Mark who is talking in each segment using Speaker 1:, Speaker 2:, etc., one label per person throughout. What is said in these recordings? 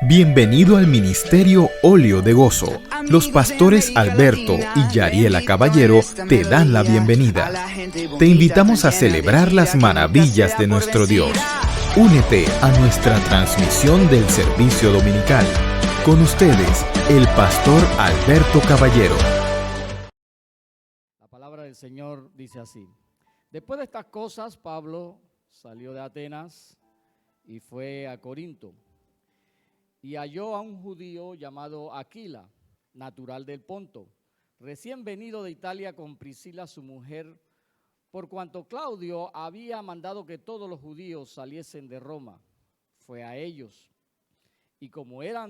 Speaker 1: Bienvenido al Ministerio Óleo de Gozo. Los pastores Alberto y Yariela Caballero te dan la bienvenida. Te invitamos a celebrar las maravillas de nuestro Dios. Únete a nuestra transmisión del servicio dominical. Con ustedes, el pastor Alberto Caballero.
Speaker 2: La palabra del Señor dice así: después de estas cosas, Pablo salió de Atenas y fue a Corinto. Y halló a un judío llamado Aquila, natural del Ponto, recién venido de Italia con Priscila su mujer, por cuanto Claudio había mandado que todos los judíos saliesen de Roma. Fue a ellos, y como era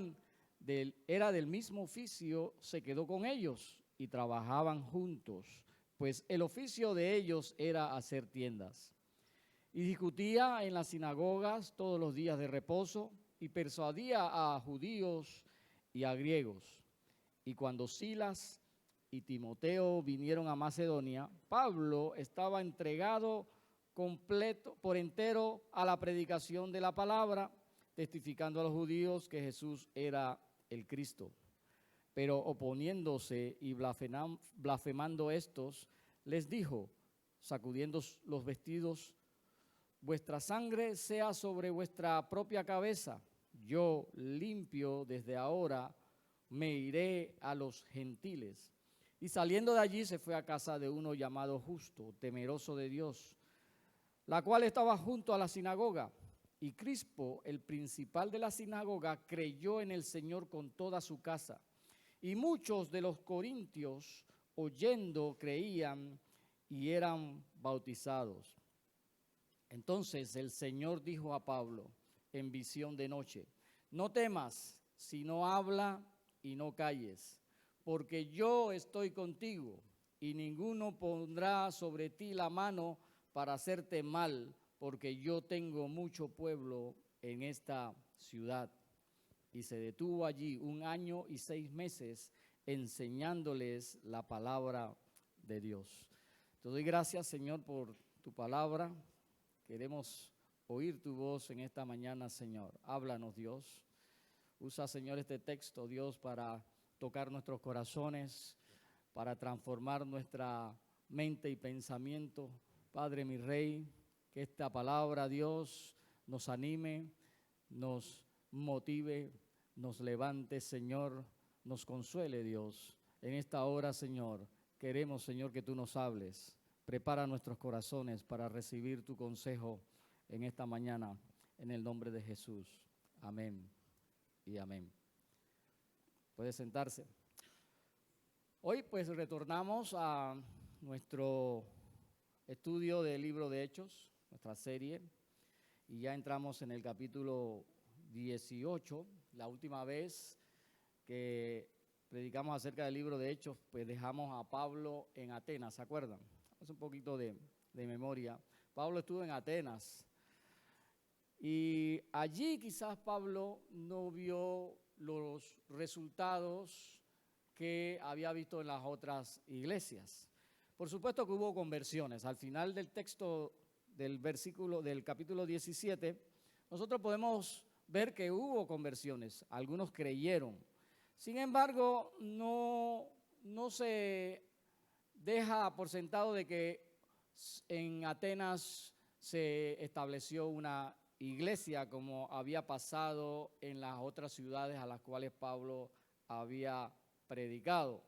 Speaker 2: del mismo oficio, se quedó con ellos y trabajaban juntos, pues el oficio de ellos era hacer tiendas. Y discutía en las sinagogas todos los días de reposo, y persuadía a judíos y a griegos. Y cuando Silas y Timoteo vinieron a Macedonia, Pablo estaba entregado por entero a la predicación de la palabra, testificando a los judíos que Jesús era el Cristo. Pero oponiéndose y blasfemando estos, les dijo, sacudiendo los vestidos: vuestra sangre sea sobre vuestra propia cabeza. Yo, limpio desde ahora, me iré a los gentiles. Y saliendo de allí se fue a casa de uno llamado Justo, temeroso de Dios, la cual estaba junto a la sinagoga. Y Crispo, el principal de la sinagoga, creyó en el Señor con toda su casa. Y muchos de los corintios, oyendo, creían y eran bautizados. Entonces el Señor dijo a Pablo en visión de noche: no temas, sino habla y no calles, porque yo estoy contigo, y ninguno pondrá sobre ti la mano para hacerte mal, porque yo tengo mucho pueblo en esta ciudad. Y se detuvo allí 1 año y 6 meses enseñándoles la palabra de Dios. Te doy gracias, Señor, por tu palabra. Queremos oír tu voz en esta mañana, Señor. Háblanos, Dios. Usa, Señor, este texto, Dios, para tocar nuestros corazones, para transformar nuestra mente y pensamiento. Padre, mi Rey, que esta palabra, Dios, nos anime, nos motive, nos levante, Señor, nos consuele, Dios. En esta hora, Señor, queremos, Señor, que tú nos hables. Prepara nuestros corazones para recibir tu consejo en esta mañana, en el nombre de Jesús. Amén y amén. Puede sentarse. Hoy pues retornamos a nuestro estudio del libro de Hechos, nuestra serie, y ya entramos en el capítulo 18. La última vez que predicamos acerca del libro de Hechos, pues dejamos a Pablo en Atenas, ¿se acuerdan? Un poquito de memoria. Pablo estuvo en Atenas y allí quizás Pablo no vio los resultados que había visto en las otras iglesias. Por supuesto que hubo conversiones. Al final del texto del capítulo 17, nosotros podemos ver que hubo conversiones. Algunos creyeron. Sin embargo, no se deja por sentado de que en Atenas se estableció una iglesia como había pasado en las otras ciudades a las cuales Pablo había predicado.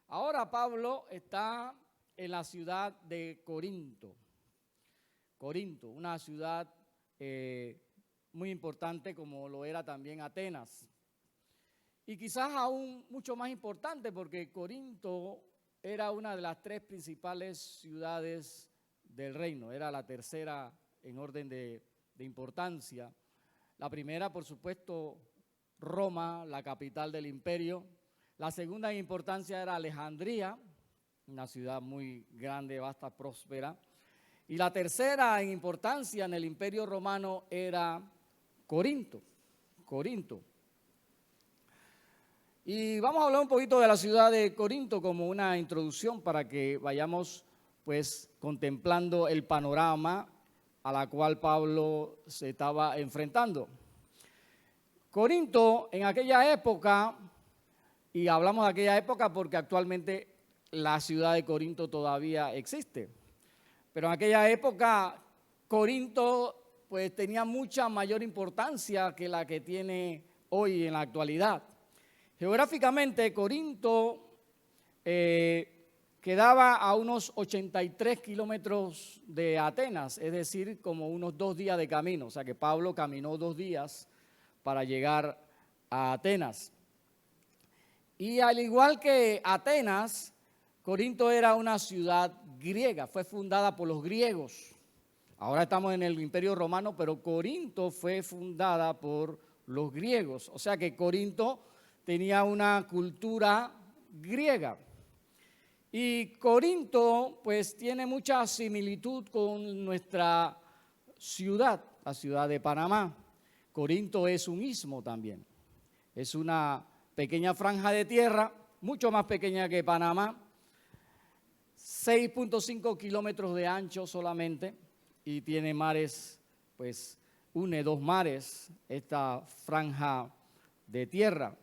Speaker 2: Ahora Pablo está en la ciudad de Corinto. Corinto, una ciudad muy importante como lo era también Atenas. Y quizás aún mucho más importante porque Corinto era una de las 3 principales ciudades del reino, era la tercera en orden de importancia. La primera, por supuesto, Roma, la capital del imperio. La segunda en importancia era Alejandría, una ciudad muy grande, vasta, próspera. Y la tercera en importancia en el imperio romano era Corinto. Y vamos a hablar un poquito de la ciudad de Corinto como una introducción para que vayamos pues contemplando el panorama a la cual Pablo se estaba enfrentando. Corinto en aquella época, y hablamos de aquella época porque actualmente la ciudad de Corinto todavía existe, pero en aquella época Corinto pues tenía mucha mayor importancia que la que tiene hoy en la actualidad. Geográficamente Corinto quedaba a unos 83 kilómetros de Atenas, es decir, como unos 2 días de camino, o sea que Pablo caminó 2 días para llegar a Atenas. Y al igual que Atenas, Corinto era una ciudad griega, fue fundada por los griegos. Ahora estamos en el Imperio Romano, pero Corinto fue fundada por los griegos. O sea que Corinto tenía una cultura griega. Y Corinto pues tiene mucha similitud con nuestra ciudad, la ciudad de Panamá. Corinto es un istmo también. Es una pequeña franja de tierra, mucho más pequeña que Panamá, 6.5 kilómetros de ancho solamente, y tiene mares, pues une 2 mares esta franja de tierra.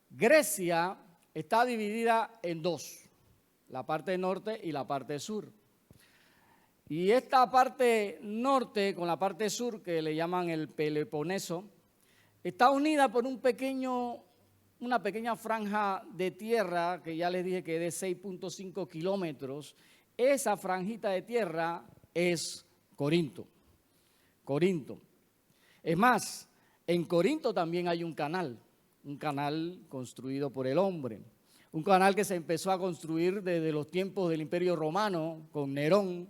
Speaker 2: Grecia está dividida en 2, la parte norte y la parte sur. Y esta parte norte con la parte sur, que le llaman el Peloponeso, está unida por una pequeña franja de tierra, que ya les dije que es de 6.5 kilómetros. Esa franjita de tierra es Corinto. Corinto. Es más, en Corinto también hay un canal construido por el hombre. Un canal que se empezó a construir desde los tiempos del Imperio Romano con Nerón,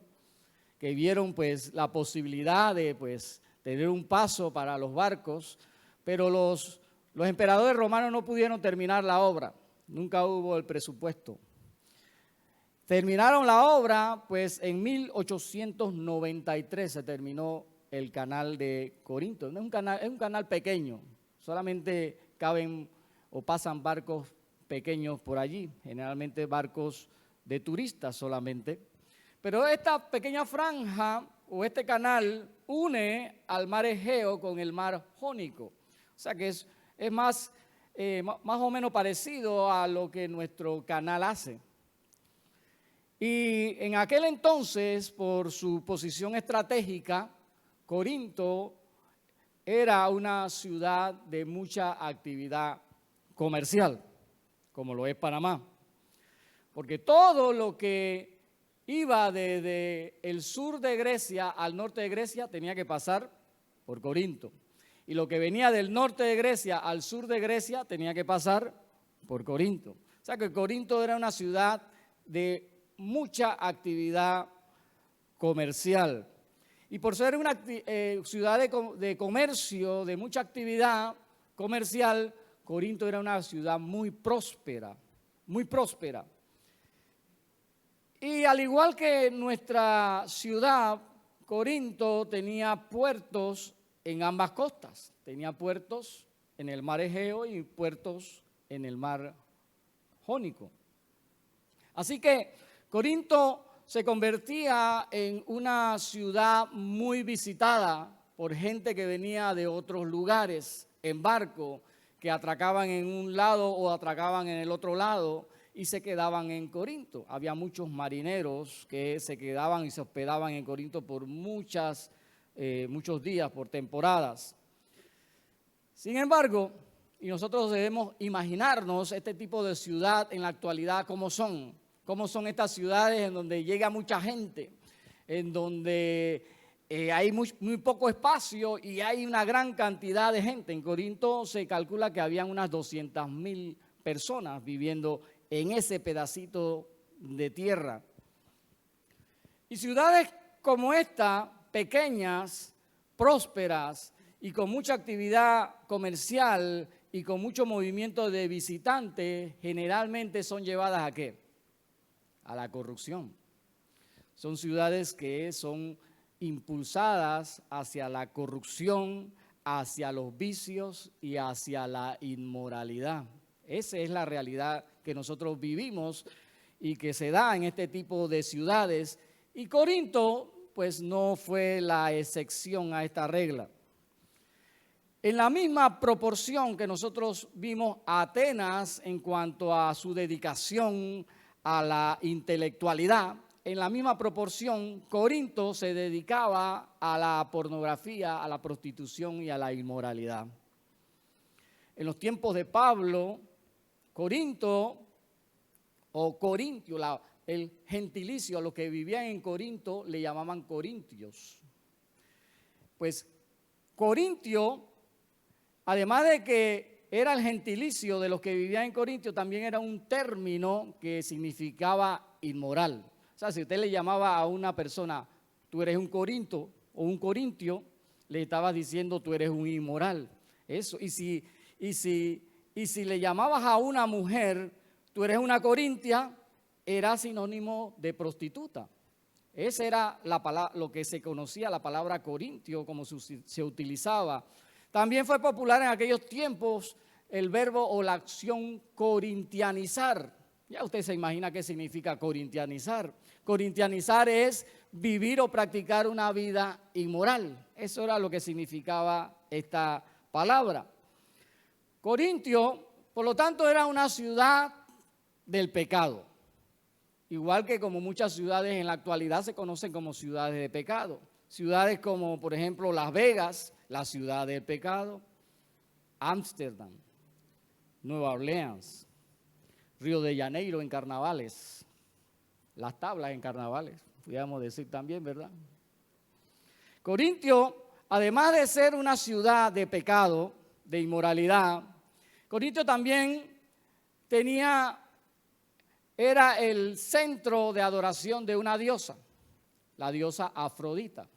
Speaker 2: que vieron pues la posibilidad de pues tener un paso para los barcos, pero los emperadores romanos no pudieron terminar la obra, nunca hubo el presupuesto. Terminaron la obra, pues en 1893 se terminó el canal de Corinto. Es un canal pequeño, solamente caben o pasan barcos pequeños por allí, generalmente barcos de turistas solamente. Pero esta pequeña franja o este canal une al mar Egeo con el mar Jónico. O sea que es más o menos parecido a lo que nuestro canal hace. Y en aquel entonces, por su posición estratégica, Corinto era una ciudad de mucha actividad comercial, como lo es Panamá. Porque todo lo que iba desde el sur de Grecia al norte de Grecia tenía que pasar por Corinto. Y lo que venía del norte de Grecia al sur de Grecia tenía que pasar por Corinto. O sea que Corinto era una ciudad de mucha actividad comercial. Y por ser una ciudad de comercio, de mucha actividad comercial, Corinto era una ciudad muy próspera, muy próspera. Y al igual que nuestra ciudad, Corinto tenía puertos en ambas costas. Tenía puertos en el mar Egeo y puertos en el mar Jónico. Así que Corinto se convertía en una ciudad muy visitada por gente que venía de otros lugares en barco, que atracaban en un lado o atracaban en el otro lado y se quedaban en Corinto. Había muchos marineros que se quedaban y se hospedaban en Corinto por muchos días, por temporadas. Sin embargo, y nosotros debemos imaginarnos este tipo de ciudad en la actualidad, cómo son estas ciudades en donde llega mucha gente, en donde hay muy poco espacio y hay una gran cantidad de gente. En Corinto se calcula que habían unas 200,000 personas viviendo en ese pedacito de tierra. Y ciudades como esta, pequeñas, prósperas y con mucha actividad comercial y con mucho movimiento de visitantes, generalmente son llevadas ¿a qué? A la corrupción. Son ciudades que son impulsadas hacia la corrupción, hacia los vicios y hacia la inmoralidad. Esa es la realidad que nosotros vivimos y que se da en este tipo de ciudades. Y Corinto, pues no fue la excepción a esta regla. En la misma proporción que nosotros vimos a Atenas en cuanto a su dedicación a la intelectualidad, en la misma proporción Corinto se dedicaba a la pornografía, a la prostitución y a la inmoralidad. En los tiempos de Pablo, Corinto o Corintio, el gentilicio a los que vivían en Corinto le llamaban corintios. Pues Corintio, además de que era el gentilicio de los que vivían en Corintio, también era un término que significaba inmoral. O sea, si usted le llamaba a una persona, tú eres un corinto o un corintio, le estaba diciendo tú eres un inmoral. Eso. Y si le llamabas a una mujer, tú eres una corintia, era sinónimo de prostituta. Esa era lo que se conocía, la palabra corintio, como se utilizaba. También fue popular en aquellos tiempos el verbo o la acción corintianizar. Ya usted se imagina qué significa corintianizar. Corintianizar es vivir o practicar una vida inmoral. Eso era lo que significaba esta palabra. Corintio, por lo tanto, era una ciudad del pecado. Igual que como muchas ciudades en la actualidad se conocen como ciudades de pecado. Ciudades como, por ejemplo, Las Vegas, la ciudad del pecado, Ámsterdam, Nueva Orleans, Río de Janeiro en carnavales, Las Tablas en carnavales, podríamos decir también, ¿verdad? Corintio, además de ser una ciudad de pecado, de inmoralidad, Corintio también era el centro de adoración de una diosa, la diosa Afrodita.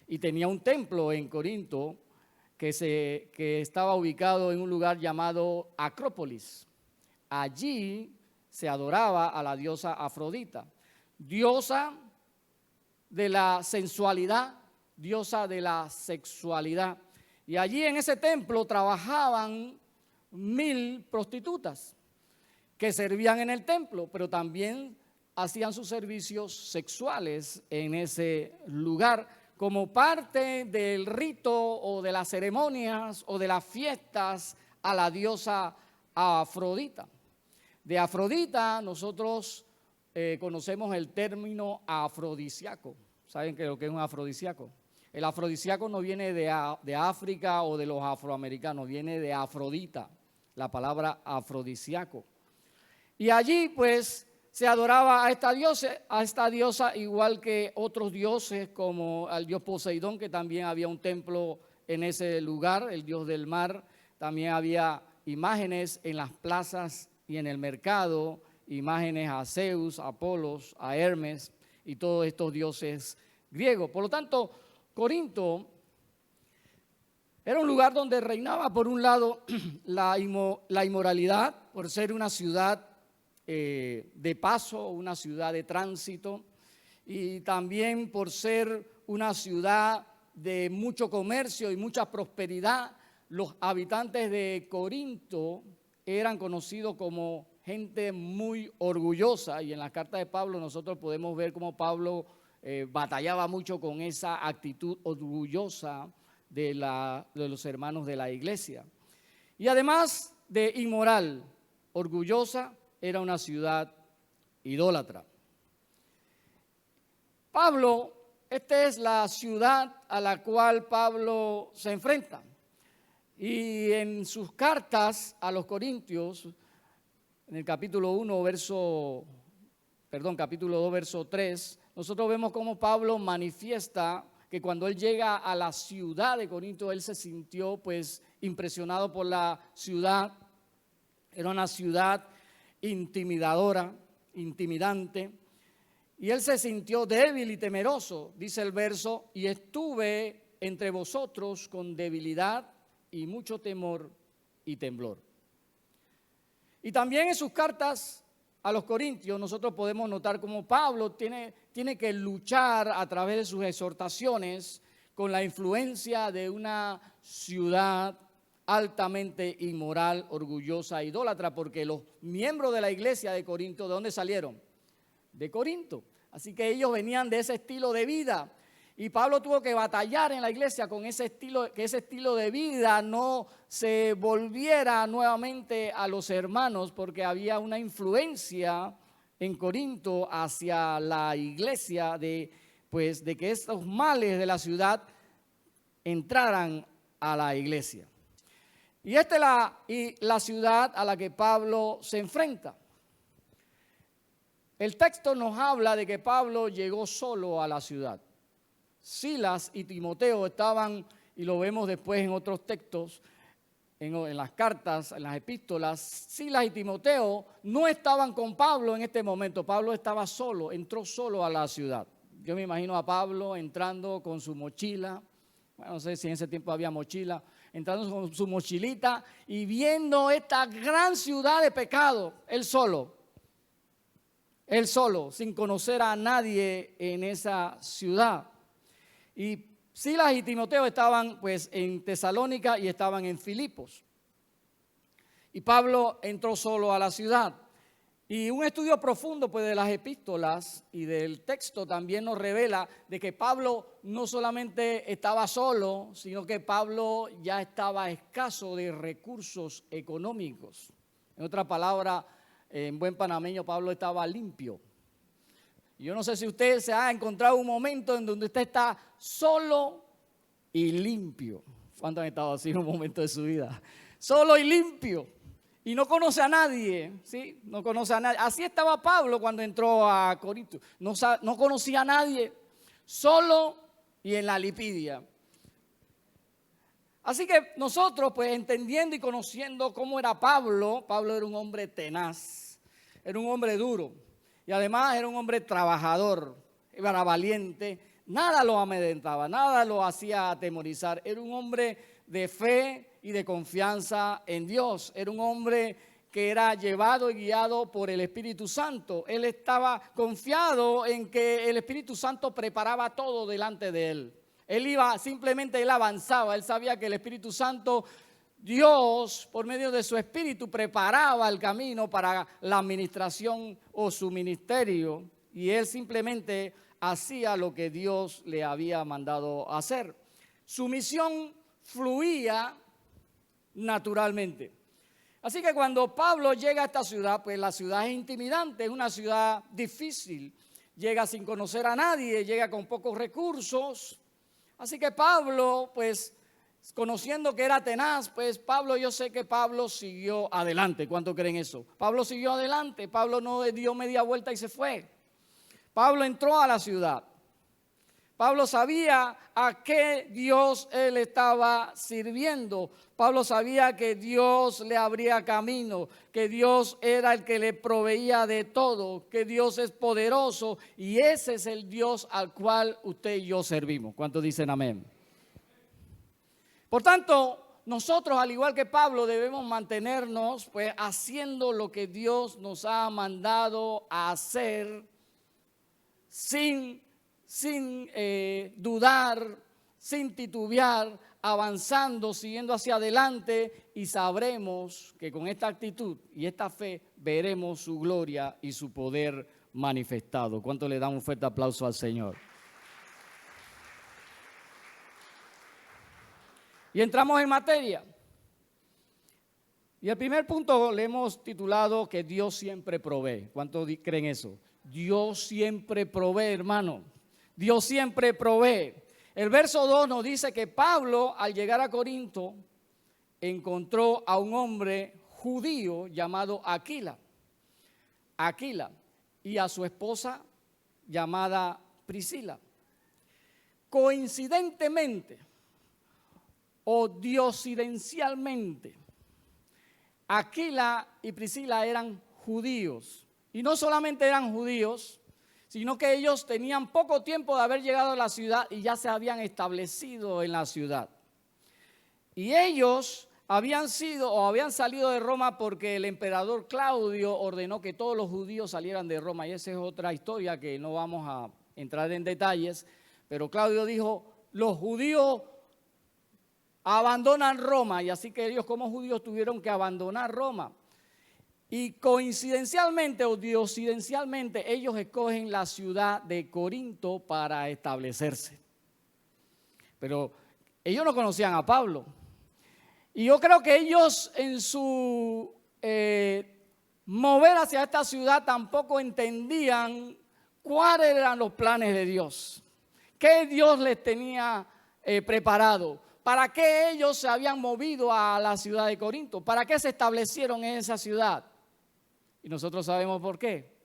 Speaker 2: Y tenía un templo en Corinto que estaba ubicado en un lugar llamado Acrópolis. Allí se adoraba a la diosa Afrodita, diosa de la sensualidad, diosa de la sexualidad. Y allí en ese templo trabajaban 1000 prostitutas que servían en el templo, pero también hacían sus servicios sexuales en ese lugar como parte del rito o de las ceremonias o de las fiestas a la diosa Afrodita. De Afrodita nosotros conocemos el término afrodisíaco. ¿Saben lo que es un afrodisíaco? El afrodisíaco no viene de África o de los afroamericanos, viene de Afrodita, la palabra afrodisíaco. Y allí pues se adoraba a esta diosa igual que otros dioses como al dios Poseidón, que también había un templo en ese lugar, el dios del mar. También había imágenes en las plazas y en el mercado, imágenes a Zeus, a Apolos, a Hermes y todos estos dioses griegos. Por lo tanto, Corinto era un lugar donde reinaba por un lado la inmoralidad, por ser una ciudad de paso, una ciudad de tránsito, y también por ser una ciudad de mucho comercio y mucha prosperidad. Los habitantes de Corinto eran conocidos como gente muy orgullosa, y en la carta de Pablo nosotros podemos ver cómo Pablo batallaba mucho con esa actitud orgullosa de los hermanos de la iglesia. Y además de inmoral, orgullosa, era una ciudad idólatra. Pablo, esta es la ciudad a la cual Pablo se enfrenta. Y en sus cartas a los Corintios, en el capítulo 2, verso 3, nosotros vemos cómo Pablo manifiesta que cuando él llega a la ciudad de Corinto, él se sintió pues impresionado por la ciudad. Era una ciudad intimidadora, intimidante, y él se sintió débil y temeroso, dice el verso, y estuve entre vosotros con debilidad y mucho temor y temblor. Y también en sus cartas a los Corintios nosotros podemos notar cómo Pablo tiene que luchar a través de sus exhortaciones con la influencia de una ciudad altamente inmoral, orgullosa, idólatra, porque los miembros de la iglesia de Corinto, ¿de dónde salieron? De Corinto. Así que ellos venían de ese estilo de vida. Y Pablo tuvo que batallar en la iglesia con ese estilo, que ese estilo de vida no se volviera nuevamente a los hermanos, porque había una influencia en Corinto hacia la iglesia de que estos males de la ciudad entraran a la iglesia. Y esta es la ciudad a la que Pablo se enfrenta. El texto nos habla de que Pablo llegó solo a la ciudad. Silas y Timoteo estaban, y lo vemos después en otros textos, en las cartas, en las epístolas. Silas y Timoteo no estaban con Pablo en este momento. Pablo estaba solo, entró solo a la ciudad. Yo me imagino a Pablo entrando con su mochila. Bueno, no sé si en ese tiempo había mochila. Entrando con su mochilita y viendo esta gran ciudad de pecado, él solo, sin conocer a nadie en esa ciudad. Y Silas y Timoteo estaban pues en Tesalónica y estaban en Filipos. Y Pablo entró solo a la ciudad. Y un estudio profundo pues de las epístolas y del texto también nos revela de que Pablo no solamente estaba solo, sino que Pablo ya estaba escaso de recursos económicos. En otra palabra, en buen panameño, Pablo estaba limpio. Yo no sé si usted se ha encontrado un momento en donde usted está solo y limpio. ¿Cuántos han estado así en un momento de su vida? Solo y limpio. Y no conoce a nadie, ¿sí? No conoce a nadie. Así estaba Pablo cuando entró a Corinto. No conocía a nadie, solo y en la lipidia. Así que nosotros, pues entendiendo y conociendo cómo era Pablo, Pablo era un hombre tenaz, era un hombre duro. Y además era un hombre trabajador, era valiente, nada lo amedrentaba, nada lo hacía atemorizar. Era un hombre de fe y de confianza en Dios. Era un hombre que era llevado y guiado por el Espíritu Santo. Él estaba confiado en que el Espíritu Santo preparaba todo delante de él. Él avanzaba, él sabía que el Espíritu Santo, Dios, por medio de su Espíritu, preparaba el camino para la administración o su ministerio. Y él simplemente hacía lo que Dios le había mandado hacer. Su misión fluía naturalmente. Así que cuando Pablo llega a esta ciudad, pues la ciudad es intimidante, es una ciudad difícil. Llega sin conocer a nadie, llega con pocos recursos. Así que Pablo, pues conociendo que era tenaz, pues yo sé que Pablo siguió adelante. ¿Cuánto creen eso? Pablo siguió adelante, Pablo no dio media vuelta y se fue. Pablo entró a la ciudad. Pablo sabía a qué Dios él estaba sirviendo. Pablo sabía que Dios le abría camino, que Dios era el que le proveía de todo, que Dios es poderoso y ese es el Dios al cual usted y yo servimos. ¿Cuántos dicen amén? Por tanto, nosotros, al igual que Pablo, debemos mantenernos pues haciendo lo que Dios nos ha mandado a hacer sin dudar, sin titubear, avanzando, siguiendo hacia adelante y sabremos que con esta actitud y esta fe veremos su gloria y su poder manifestado. ¿Cuánto le damos un fuerte aplauso al Señor? Y entramos en materia. Y el primer punto le hemos titulado que Dios siempre provee. ¿Cuántos creen eso? Dios siempre provee, hermano. Dios siempre provee. El verso 2 nos dice que Pablo, al llegar a Corinto, encontró a un hombre judío llamado Aquila, y a su esposa llamada Priscila. Coincidentemente o diosidencialmente, Aquila y Priscila eran judíos. Y no solamente eran judíos, sino que ellos tenían poco tiempo de haber llegado a la ciudad y ya se habían establecido en la ciudad. Y ellos habían salido de Roma porque el emperador Claudio ordenó que todos los judíos salieran de Roma. Y esa es otra historia que no vamos a entrar en detalles. Pero Claudio dijo, los judíos abandonan Roma. Y así que ellos como judíos tuvieron que abandonar Roma. Y coincidencialmente o diosidencialmente ellos escogen la ciudad de Corinto para establecerse. pero ellos no conocían a Pablo. Y yo creo que ellos en su mover hacia esta ciudad tampoco entendían cuáles eran los planes de Dios, qué Dios les tenía preparado, para qué ellos se habían movido a la ciudad de Corinto, para qué se establecieron en esa ciudad. Y nosotros sabemos por qué: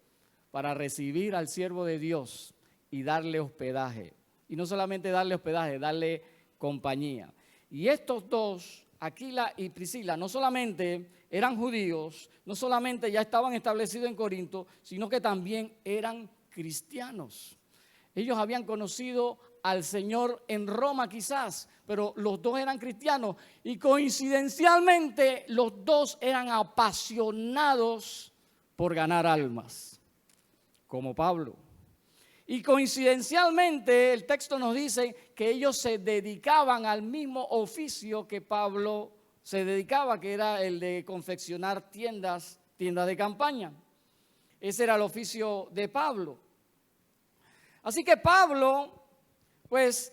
Speaker 2: para recibir al siervo de Dios y darle hospedaje. Y no solamente darle hospedaje, darle compañía. Y estos dos, Aquila y Priscila, no solamente eran judíos, no solamente ya estaban establecidos en Corinto, sino que también eran cristianos. Ellos habían conocido al Señor en Roma quizás, pero los dos eran cristianos y coincidencialmente los dos eran apasionados por ganar almas, como Pablo. Y coincidencialmente el texto nos dice que ellos se dedicaban al mismo oficio que Pablo se dedicaba, que era el de confeccionar tiendas de campaña. Ese era el oficio de Pablo. Así que Pablo, pues,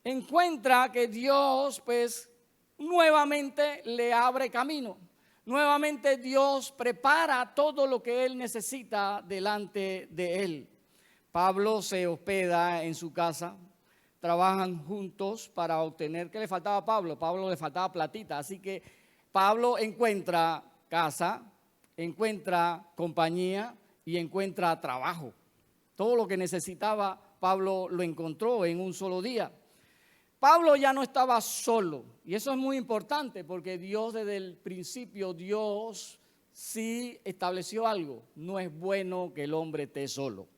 Speaker 2: encuentra que Dios, pues, nuevamente le abre camino. Nuevamente Dios prepara todo lo que él necesita delante de él. Pablo se hospeda en su casa, trabajan juntos para obtener. ¿Qué le faltaba a Pablo? Pablo le faltaba platita, así que Pablo encuentra casa, encuentra compañía y encuentra trabajo. Todo lo que necesitaba Pablo lo encontró en un solo día. Pablo ya no estaba solo, y eso es muy importante porque Dios desde el principio, Dios sí estableció algo: no es bueno que el hombre esté solo.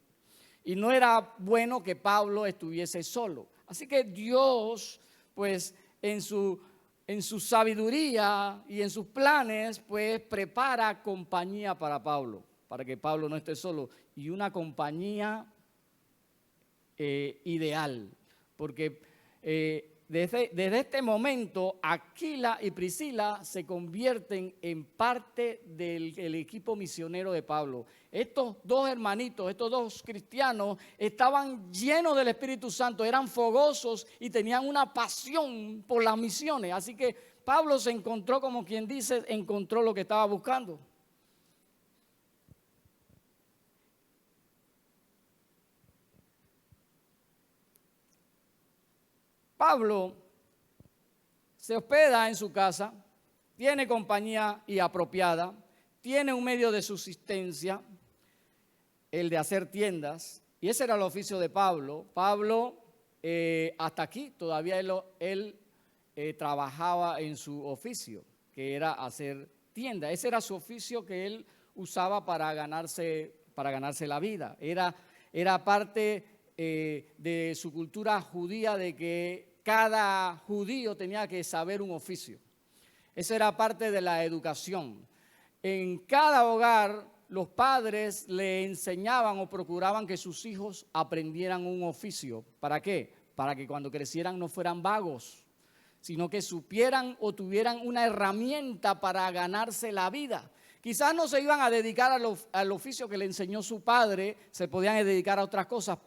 Speaker 2: Y no era bueno que Pablo estuviese solo. Así que Dios, pues en su sabiduría y en sus planes, pues prepara compañía para Pablo, para que Pablo no esté solo. Y una compañía ideal, porque desde este momento Aquila y Priscila se convierten en parte del equipo misionero de Pablo. Estos dos hermanitos, estos dos cristianos estaban llenos del Espíritu Santo, eran fogosos y tenían una pasión por las misiones. Así que Pablo se encontró, como quien dice, encontró lo que estaba buscando. Pablo se hospeda en su casa, tiene compañía y apropiada, tiene un medio de subsistencia, el de hacer tiendas, y ese era el oficio de Pablo. Pablo, hasta aquí, todavía él trabajaba en su oficio, que era hacer tiendas. Ese era su oficio que él usaba para ganarse la vida. Era parte de su cultura judía, de que cada judío tenía que saber un oficio. Esa era parte de la educación. En cada hogar los padres le enseñaban o procuraban que sus hijos aprendieran un oficio. ¿Para qué? Para que cuando crecieran no fueran vagos, sino que supieran o tuvieran una herramienta para ganarse la vida. Quizás no se iban a dedicar al oficio que le enseñó su padre, se podían dedicar a otras cosas,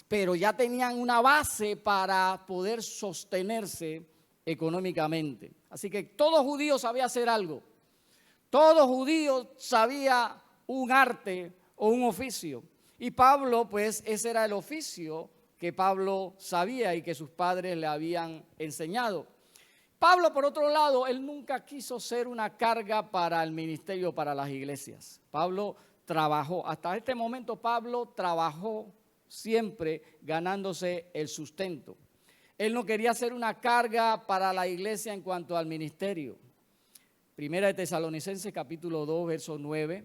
Speaker 2: pero ya tenían una base para poder sostenerse económicamente. Así que todo judío sabía hacer algo. Todo judío sabía un arte o un oficio. Y Pablo, pues, ese era el oficio que Pablo sabía y que sus padres le habían enseñado. Pablo, por otro lado, él nunca quiso ser una carga para el ministerio, para las iglesias. Pablo trabajó, hasta este momento Pablo trabajó siempre ganándose el sustento. Él no quería ser una carga para la iglesia en cuanto al ministerio. Primera de Tesalonicenses capítulo 2, verso 9.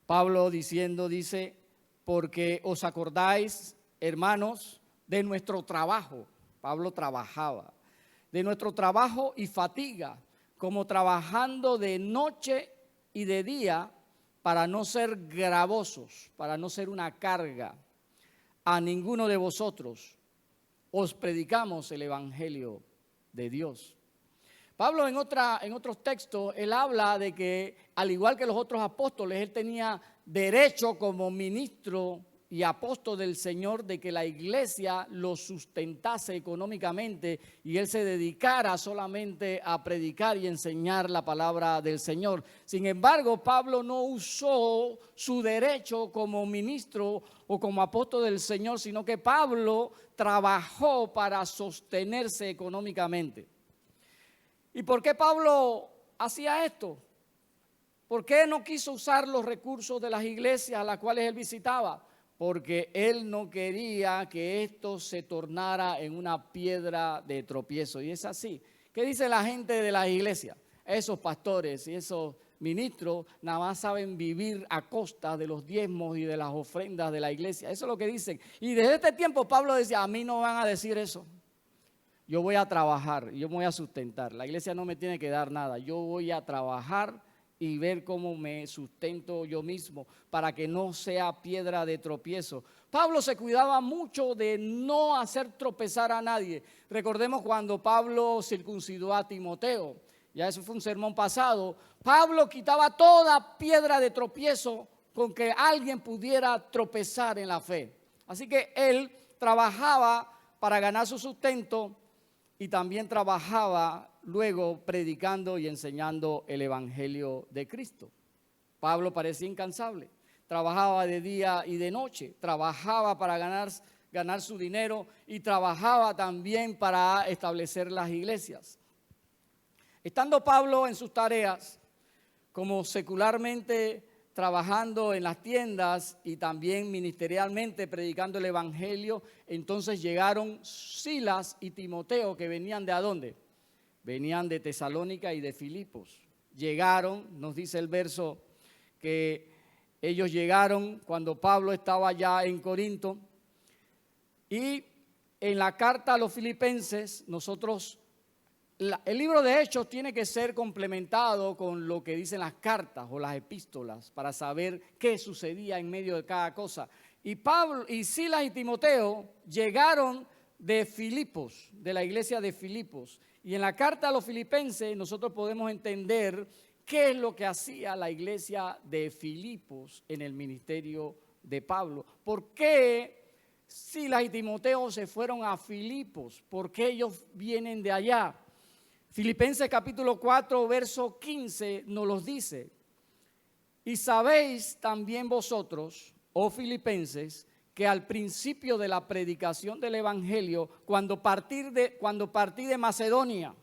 Speaker 2: Pablo dice, porque os acordáis, hermanos, de nuestro trabajo. Pablo trabajaba. De nuestro trabajo y fatiga, como trabajando de noche y de día para no ser gravosos, para no ser una carga a ninguno de vosotros. Os predicamos el evangelio de Dios. Pablo en otros textos, él habla de que al igual que los otros apóstoles, él tenía derecho como ministro y apóstol del Señor de que la iglesia lo sustentase económicamente y él se dedicara solamente a predicar y enseñar la palabra del Señor. Sin embargo, Pablo no usó su derecho como ministro o como apóstol del Señor, sino que Pablo trabajó para sostenerse económicamente. ¿Y por qué Pablo hacía esto? ¿Por qué no quiso usar los recursos de las iglesias a las cuales él visitaba? Porque él no quería que esto se tornara en una piedra de tropiezo. Y es así. ¿Qué dice la gente de las iglesias? Esos pastores y esos ministros nada más saben vivir a costa de los diezmos y de las ofrendas de la iglesia. Eso es lo que dicen. Y desde este tiempo Pablo decía, a mí no van a decir eso. Yo voy a trabajar, yo me voy a sustentar. La iglesia no me tiene que dar nada. Yo voy a trabajar y ver cómo me sustento yo mismo para que no sea piedra de tropiezo. Pablo se cuidaba mucho de no hacer tropezar a nadie. Recordemos cuando Pablo circuncidó a Timoteo, ya eso fue un sermón pasado. Pablo quitaba toda piedra de tropiezo con que alguien pudiera tropezar en la fe. Así que él trabajaba para ganar su sustento y también trabajaba luego predicando y enseñando el evangelio de Cristo. Pablo parecía incansable, trabajaba de día y de noche, trabajaba para ganar su dinero y trabajaba también para establecer las iglesias. Estando Pablo en sus tareas, como secularmente trabajando en las tiendas y también ministerialmente predicando el evangelio, entonces llegaron Silas y Timoteo, que venían ¿de a dónde? Venían de Tesalónica y de Filipos. Llegaron, nos dice el verso, que ellos llegaron cuando Pablo estaba ya en Corinto. Y en la carta a los filipenses, el libro de Hechos tiene que ser complementado con lo que dicen las cartas o las epístolas para saber qué sucedía en medio de cada cosa. Y Pablo y Silas y Timoteo llegaron de Filipos, de la iglesia de Filipos. Y en la carta a los filipenses nosotros podemos entender qué es lo que hacía la iglesia de Filipos en el ministerio de Pablo. ¿Por qué Silas y Timoteo se fueron a Filipos? ¿Por qué ellos vienen de allá? Filipenses capítulo 4, verso 15 nos los dice. Y sabéis también vosotros, oh filipenses, que al principio de la predicación del evangelio, cuando partí de Macedonia,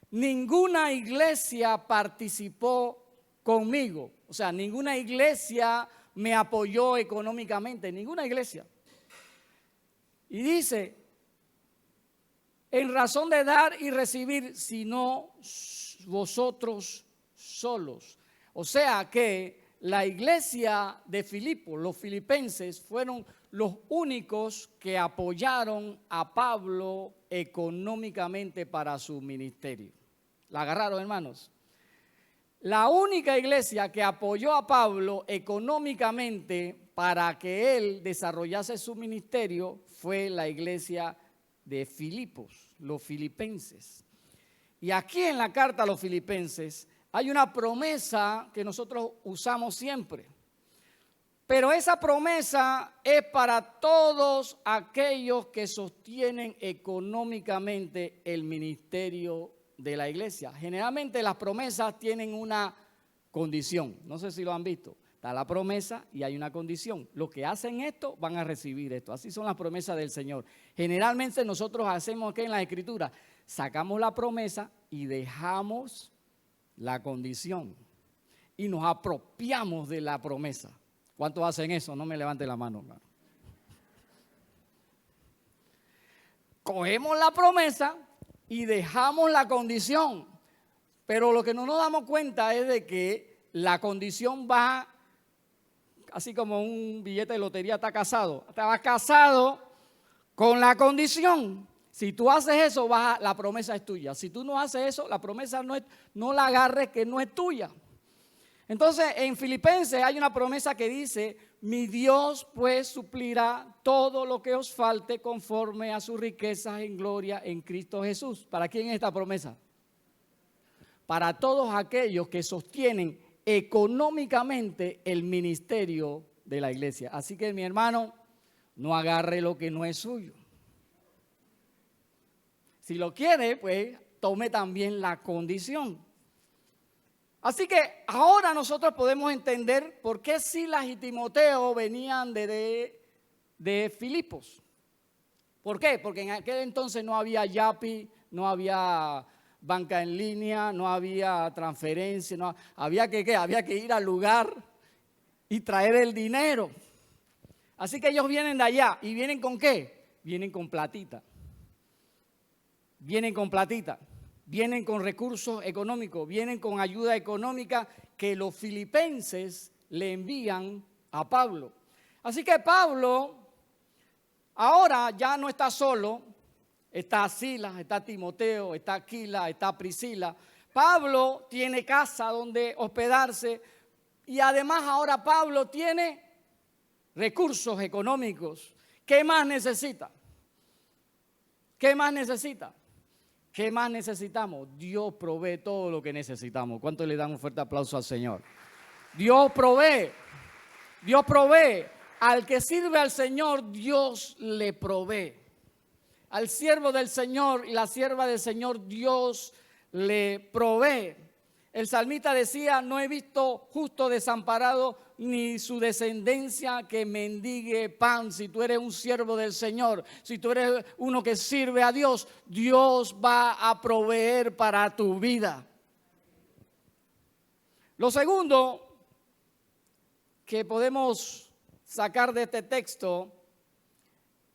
Speaker 2: ninguna iglesia participó conmigo. O sea, ninguna iglesia me apoyó económicamente, ninguna iglesia. Y dice, en razón de dar y recibir, sino vosotros solos. O sea que la iglesia de Filipos, los filipenses, fueron los únicos que apoyaron a Pablo económicamente para su ministerio. ¿La agarraron, hermanos? La única iglesia que apoyó a Pablo económicamente para que él desarrollase su ministerio fue la iglesia de Filipos, los filipenses. Y aquí en la carta a los filipenses hay una promesa que nosotros usamos siempre. Pero esa promesa es para todos aquellos que sostienen económicamente el ministerio de la iglesia. Generalmente las promesas tienen una condición. No sé si lo han visto. Está la promesa y hay una condición. Los que hacen esto van a recibir esto. Así son las promesas del Señor. Generalmente nosotros hacemos que en la Escritura sacamos la promesa y dejamos la condición. Y nos apropiamos de la promesa. ¿Cuántos hacen eso? No me levanten la mano, hermano. Cogemos la promesa y dejamos la condición. Pero lo que no nos damos cuenta es de que la condición va, así como un billete de lotería está casado. Estaba casado con la condición. Si tú haces eso, la promesa es tuya. Si tú no haces eso, la promesa no la agarres, que no es tuya. Entonces, en Filipenses hay una promesa que dice, mi Dios pues suplirá todo lo que os falte conforme a sus riquezas en gloria en Cristo Jesús. ¿Para quién es esta promesa? Para todos aquellos que sostienen económicamente el ministerio de la iglesia. Así que, mi hermano, no agarre lo que no es suyo. Si lo quiere, pues tome también la condición. Así que ahora nosotros podemos entender por qué Silas y Timoteo venían de Filipos. ¿Por qué? Porque en aquel entonces no había Yapi, no había banca en línea, no había transferencia, había que ir al lugar y traer el dinero. Así que ellos vienen de allá. ¿Y vienen con qué? Vienen con platita. Vienen con platita. Vienen con recursos económicos. Vienen con ayuda económica que los filipenses le envían a Pablo. Así que Pablo ahora ya no está solo. Está Silas, está Timoteo, está Aquila, está Priscila. Pablo tiene casa donde hospedarse y además ahora Pablo tiene recursos económicos. ¿Qué más necesita? ¿Qué más necesita? ¿Qué más necesitamos? Dios provee todo lo que necesitamos. ¿Cuánto le dan un fuerte aplauso al Señor? Dios provee. Dios provee. Al que sirve al Señor, Dios le provee. Al siervo del Señor y la sierva del Señor, Dios le provee. El salmista decía, no he visto justo desamparado ni su descendencia que mendigue pan. Si tú eres un siervo del Señor, si tú eres uno que sirve a Dios, Dios va a proveer para tu vida. Lo segundo que podemos sacar de este texto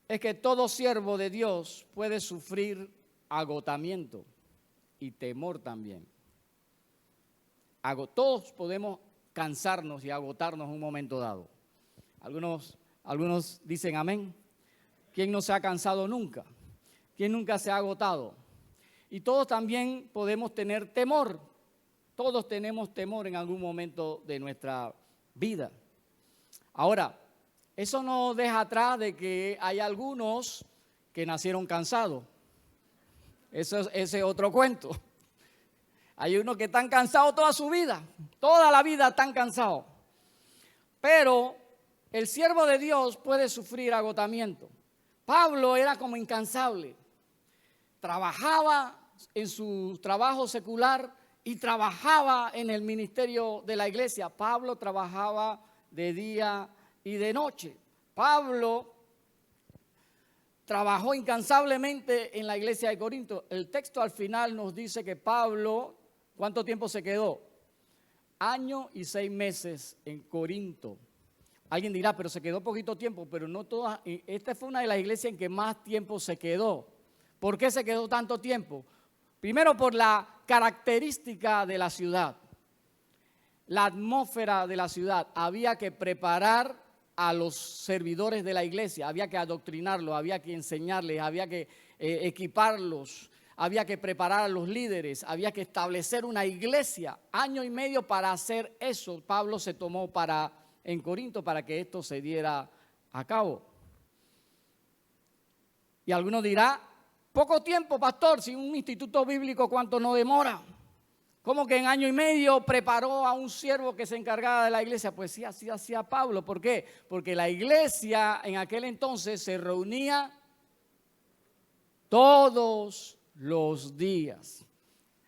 Speaker 2: es que todo siervo de Dios puede sufrir agotamiento y temor también. Todos podemos cansarnos y agotarnos en un momento dado. Algunos dicen amén. ¿Quién no se ha cansado nunca? ¿Quién nunca se ha agotado? Y todos también podemos tener temor. Todos tenemos temor en algún momento de nuestra vida. Ahora, eso no deja atrás de que hay algunos que nacieron cansados. Ese es otro cuento. Hay unos que están cansados toda su vida, toda la vida están cansados. Pero el siervo de Dios puede sufrir agotamiento. Pablo era como incansable. Trabajaba en su trabajo secular y trabajaba en el ministerio de la iglesia. Pablo trabajaba de día y de noche. Pablo trabajó incansablemente en la iglesia de Corinto. El texto al final nos dice que Pablo, ¿cuánto tiempo se quedó? 1 año y 6 meses en Corinto. Alguien dirá, pero se quedó poquito tiempo, pero no todas. Esta fue una de las iglesias en que más tiempo se quedó. ¿Por qué se quedó tanto tiempo? Primero por la característica de la ciudad, la atmósfera de la ciudad. Había que preparar a los servidores de la iglesia, había que adoctrinarlos, había que enseñarles, había que equiparlos, había que preparar a los líderes, había que establecer una iglesia. 1 año y medio para hacer eso, Pablo se tomó en Corinto para que esto se diera a cabo. Y algunos dirán, poco tiempo, pastor, si un instituto bíblico, ¿cuánto no demora? ¿Cómo que en 1 año y medio preparó a un siervo que se encargaba de la iglesia? Pues sí, así hacía Pablo. ¿Por qué? Porque la iglesia en aquel entonces se reunía todos los días.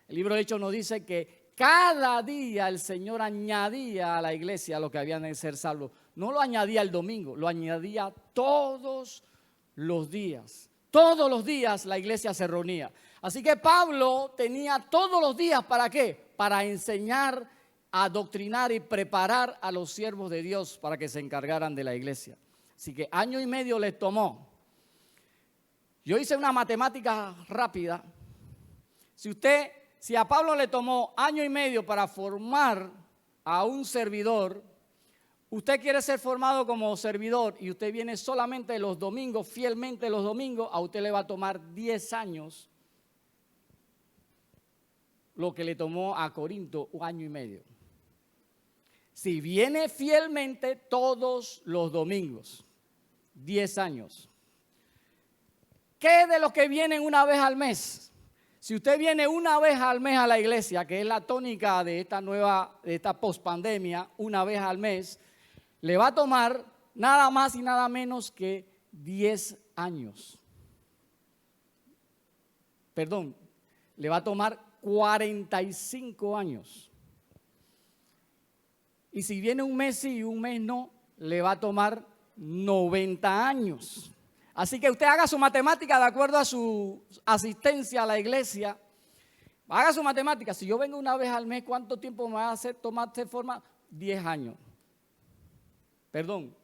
Speaker 2: El libro de Hechos nos dice que cada día el Señor añadía a la iglesia a los que habían de ser salvos. No lo añadía el domingo, lo añadía todos los días. Todos los días la iglesia se reunía. Así que Pablo tenía todos los días, ¿para qué? Para enseñar, adoctrinar y preparar a los siervos de Dios para que se encargaran de la iglesia. Así que 1 año y medio les tomó. Yo hice una matemática rápida. Si a Pablo le tomó 1 año y medio para formar a un servidor, usted quiere ser formado como servidor y usted viene solamente los domingos, fielmente los domingos, a usted le va a tomar 10 años lo que le tomó a Corinto 1 año y medio. Si viene fielmente todos los domingos, 10 años. ¿Qué de los que vienen una vez al mes? Si usted viene una vez al mes a la iglesia, que es la tónica de esta pospandemia, una vez al mes, le va a tomar nada más y nada menos que 10 años. Perdón, le va a tomar 45 años. Y si viene un mes sí y un mes no, le va a tomar 90 años. Así que usted haga su matemática de acuerdo a su asistencia a la iglesia. Haga su matemática. Si yo vengo una vez al mes, ¿cuánto tiempo me va a hacer tomar de forma? 10 años. Perdón,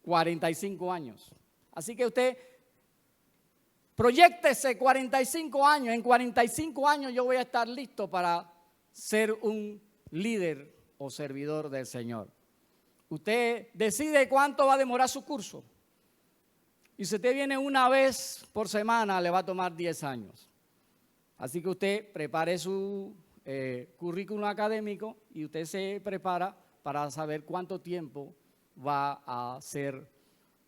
Speaker 2: 45 años. Así que usted proyéctese 45 años. En 45 años yo voy a estar listo para ser un líder o servidor del Señor. Usted decide cuánto va a demorar su curso. Y si usted viene una vez por semana, le va a tomar 10 años. Así que usted prepare su currículum académico y usted se prepara para saber cuánto tiempo va a ser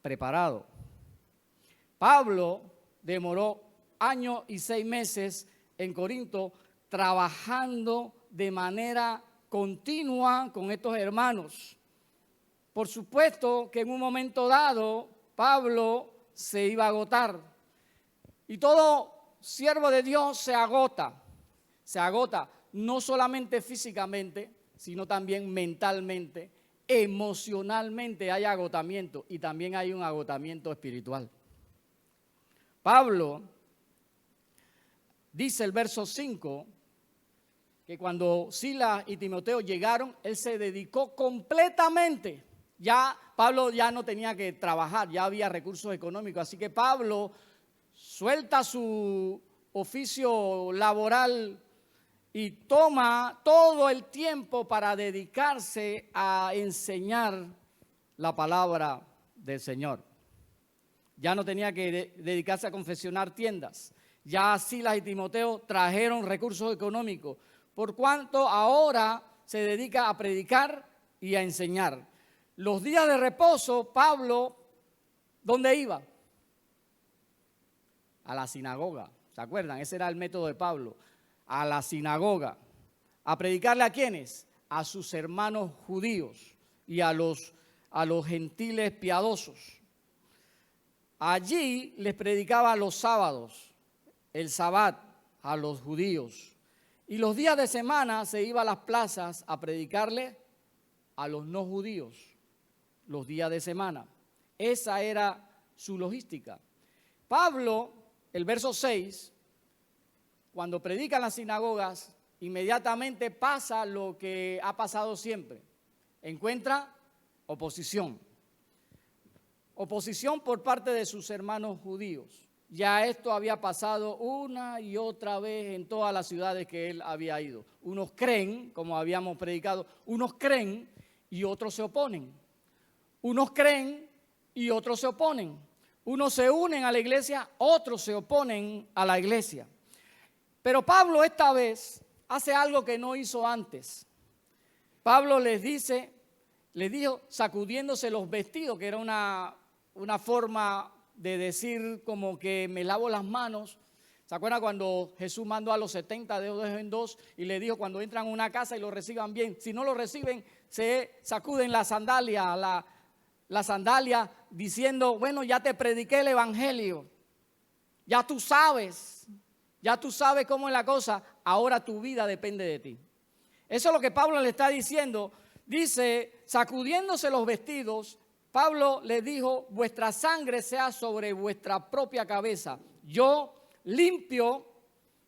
Speaker 2: preparado. Pablo demoró 1 año y 6 meses en Corinto trabajando de manera continua con estos hermanos. Por supuesto que en un momento dado Pablo se iba a agotar. Y todo siervo de Dios se agota no solamente físicamente, sino también mentalmente, emocionalmente hay agotamiento y también hay un agotamiento espiritual. Pablo dice el verso 5 que cuando Silas y Timoteo llegaron, él se dedicó completamente. Ya Pablo ya no tenía que trabajar, ya había recursos económicos, así que Pablo suelta su oficio laboral y toma todo el tiempo para dedicarse a enseñar la palabra del Señor. Ya no tenía que dedicarse a confeccionar tiendas. Ya Silas y Timoteo trajeron recursos económicos, por cuanto ahora se dedica a predicar y a enseñar. Los días de reposo, Pablo, ¿dónde iba? A la sinagoga. ¿Se acuerdan? Ese era el método de Pablo. A la sinagoga. ¿A predicarle a quiénes? A sus hermanos judíos y a los gentiles piadosos. Allí les predicaba los sábados, el sabbat, a los judíos. Y los días de semana se iba a las plazas a predicarle a los no judíos. Los días de semana. Esa era su logística. Pablo, el verso 6, cuando predica en las sinagogas, inmediatamente pasa lo que ha pasado siempre. Encuentra oposición. Oposición por parte de sus hermanos judíos. Ya esto había pasado una y otra vez en todas las ciudades que él había ido. Unos creen, como habíamos predicado, unos creen y otros se oponen. Unos creen y otros se oponen. Unos se unen a la iglesia, otros se oponen a la iglesia. Pero Pablo esta vez hace algo que no hizo antes. Pablo les dijo sacudiéndose los vestidos, que era una forma de decir como que me lavo las manos. ¿Se acuerdan cuando Jesús mandó a los 70 de dos en dos y le dijo cuando entran a una casa y lo reciban bien? Si no lo reciben, se sacuden la sandalia diciendo, bueno, ya te prediqué el evangelio. Ya tú sabes cómo es la cosa. Ahora tu vida depende de ti. Eso es lo que Pablo le está diciendo. Dice, sacudiéndose los vestidos, Pablo le dijo, vuestra sangre sea sobre vuestra propia cabeza. Yo limpio,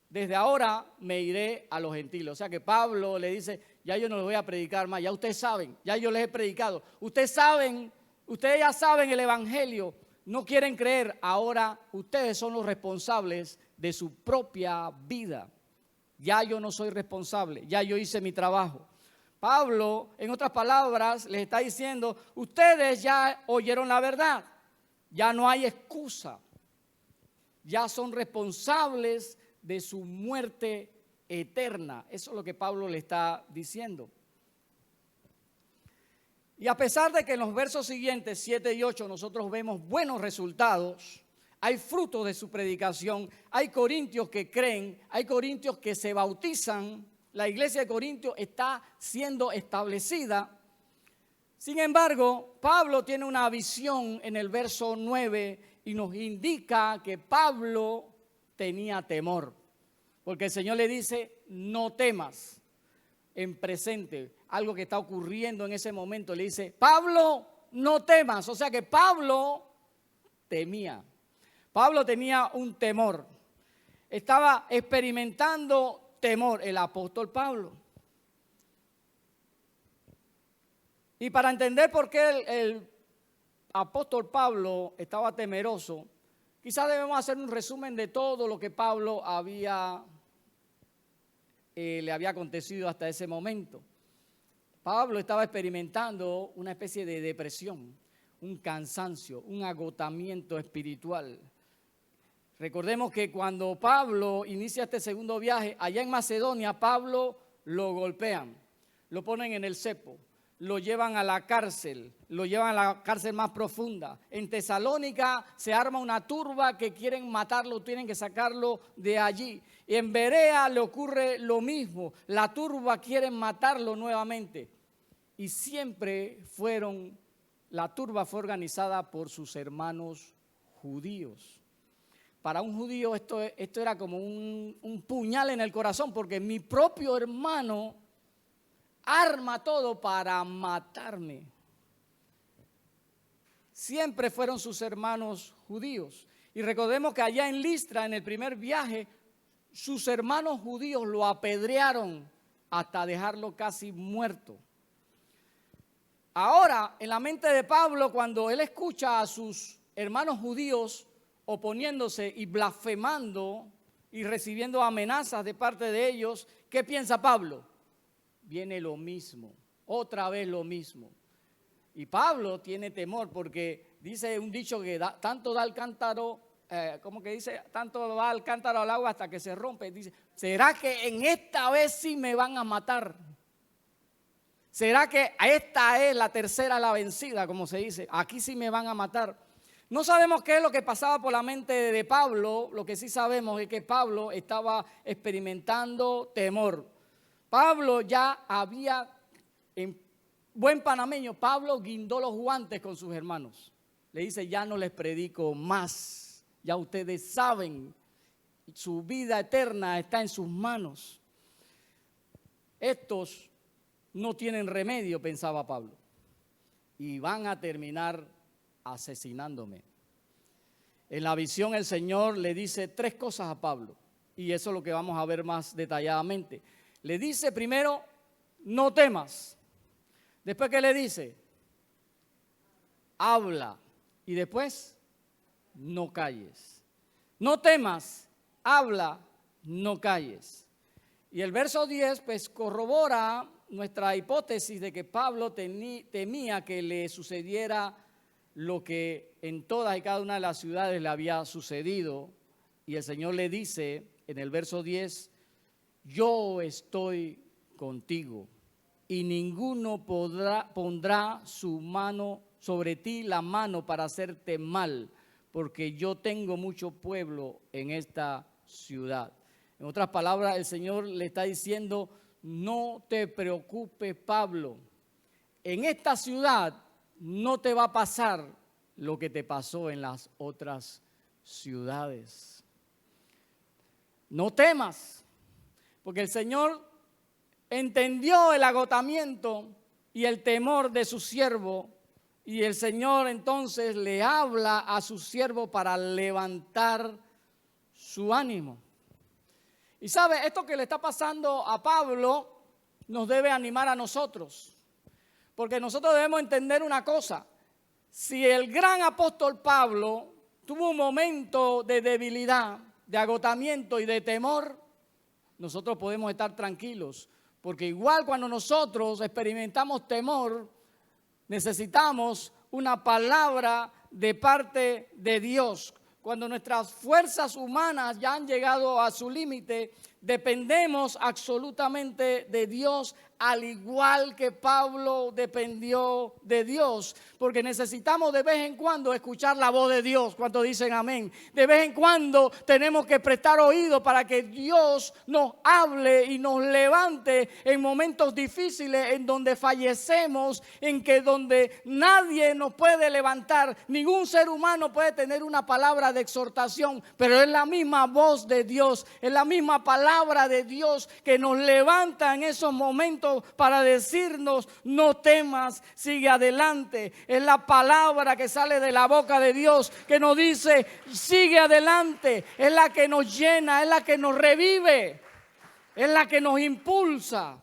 Speaker 2: desde ahora me iré a los gentiles. O sea que Pablo le dice, ya yo no les voy a predicar más, ya ustedes saben, ya yo les he predicado. Ustedes ya saben el evangelio, no quieren creer, ahora ustedes son los responsables de su propia vida. Ya yo no soy responsable, ya yo hice mi trabajo. Pablo, en otras palabras, les está diciendo, ustedes ya oyeron la verdad, ya no hay excusa, ya son responsables de su muerte eterna. Eso es lo que Pablo le está diciendo. Y a pesar de que en los versos siguientes, 7 y 8, nosotros vemos buenos resultados, hay frutos de su predicación, hay corintios que creen, hay corintios que se bautizan, la iglesia de Corintios está siendo establecida. Sin embargo, Pablo tiene una visión en el verso 9 y nos indica que Pablo tenía temor. Porque el Señor le dice, no temas, en presente, algo que está ocurriendo en ese momento. Le dice, Pablo, no temas. O sea que Pablo temía. Pablo tenía un temor. Estaba experimentando temor el apóstol Pablo. Y para entender por qué el apóstol Pablo estaba temeroso, quizás debemos hacer un resumen de todo lo que Pablo le había acontecido hasta ese momento. Pablo estaba experimentando una especie de depresión, un cansancio, un agotamiento espiritual. Recordemos que cuando Pablo inicia este segundo viaje, allá en Macedonia, Pablo lo golpean, lo ponen en el cepo, lo llevan a la cárcel más profunda. En Tesalónica se arma una turba que quieren matarlo, tienen que sacarlo de allí. Y en Berea le ocurre lo mismo, la turba quiere matarlo nuevamente. Y siempre la turba fue organizada por sus hermanos judíos. Para un judío esto era como un puñal en el corazón, porque mi propio hermano arma todo para matarme. Siempre fueron sus hermanos judíos. Y recordemos que allá en Listra, en el primer viaje, sus hermanos judíos lo apedrearon hasta dejarlo casi muerto. Ahora, en la mente de Pablo, cuando él escucha a sus hermanos judíos oponiéndose y blasfemando y recibiendo amenazas de parte de ellos, ¿qué piensa Pablo? Viene lo mismo, otra vez lo mismo. Y Pablo tiene temor porque dice un dicho que tanto da el cántaro, tanto va el cántaro al agua hasta que se rompe. Dice, ¿será que en esta vez sí me van a matar? ¿Será que esta es la tercera la vencida, como se dice? Aquí sí me van a matar. No sabemos qué es lo que pasaba por la mente de Pablo. Lo que sí sabemos es que Pablo estaba experimentando temor. Pablo ya había, en buen panameño, Pablo guindó los guantes con sus hermanos. Le dice, ya no les predico más. Ya ustedes saben, su vida eterna está en sus manos. Estos no tienen remedio, pensaba Pablo, y van a terminar asesinándome. En la visión el Señor le dice 3 cosas a Pablo, y eso es lo que vamos a ver más detalladamente. Le dice primero, no temas. Después, ¿qué le dice? Habla. Y después, no calles. No temas, habla, no calles. Y el verso 10 pues corrobora nuestra hipótesis de que Pablo temía que le sucediera lo que en todas y cada una de las ciudades le había sucedido. Y el Señor le dice en el verso 10, yo estoy contigo y ninguno pondrá su mano sobre ti, la mano para hacerte mal, porque yo tengo mucho pueblo en esta ciudad. En otras palabras, el Señor le está diciendo, no te preocupes, Pablo, en esta ciudad no te va a pasar lo que te pasó en las otras ciudades. No temas, porque el Señor entendió el agotamiento y el temor de su siervo, y el Señor entonces le habla a su siervo para levantar su ánimo. Y sabe, esto que le está pasando a Pablo nos debe animar a nosotros, porque nosotros debemos entender una cosa. Si el gran apóstol Pablo tuvo un momento de debilidad, de agotamiento y de temor, nosotros podemos estar tranquilos, porque igual cuando nosotros experimentamos temor, necesitamos una palabra de parte de Dios. Cuando nuestras fuerzas humanas ya han llegado a su límite, Dependemos absolutamente de Dios, al igual que Pablo dependió de Dios, porque necesitamos de vez en cuando escuchar la voz de Dios. ¿Cuántos dicen amén? De vez en cuando tenemos que prestar oído para que Dios nos hable y nos levante en momentos difíciles, en donde fallecemos, en que donde nadie nos puede levantar, ningún ser humano puede tener una palabra de exhortación, pero es la misma voz de Dios, es la misma palabra de Dios que nos levanta en esos momentos para decirnos: no temas, sigue adelante. Es la palabra que sale de la boca de Dios que nos dice: sigue adelante. Es la que nos llena, es la que nos revive, es la que nos impulsa.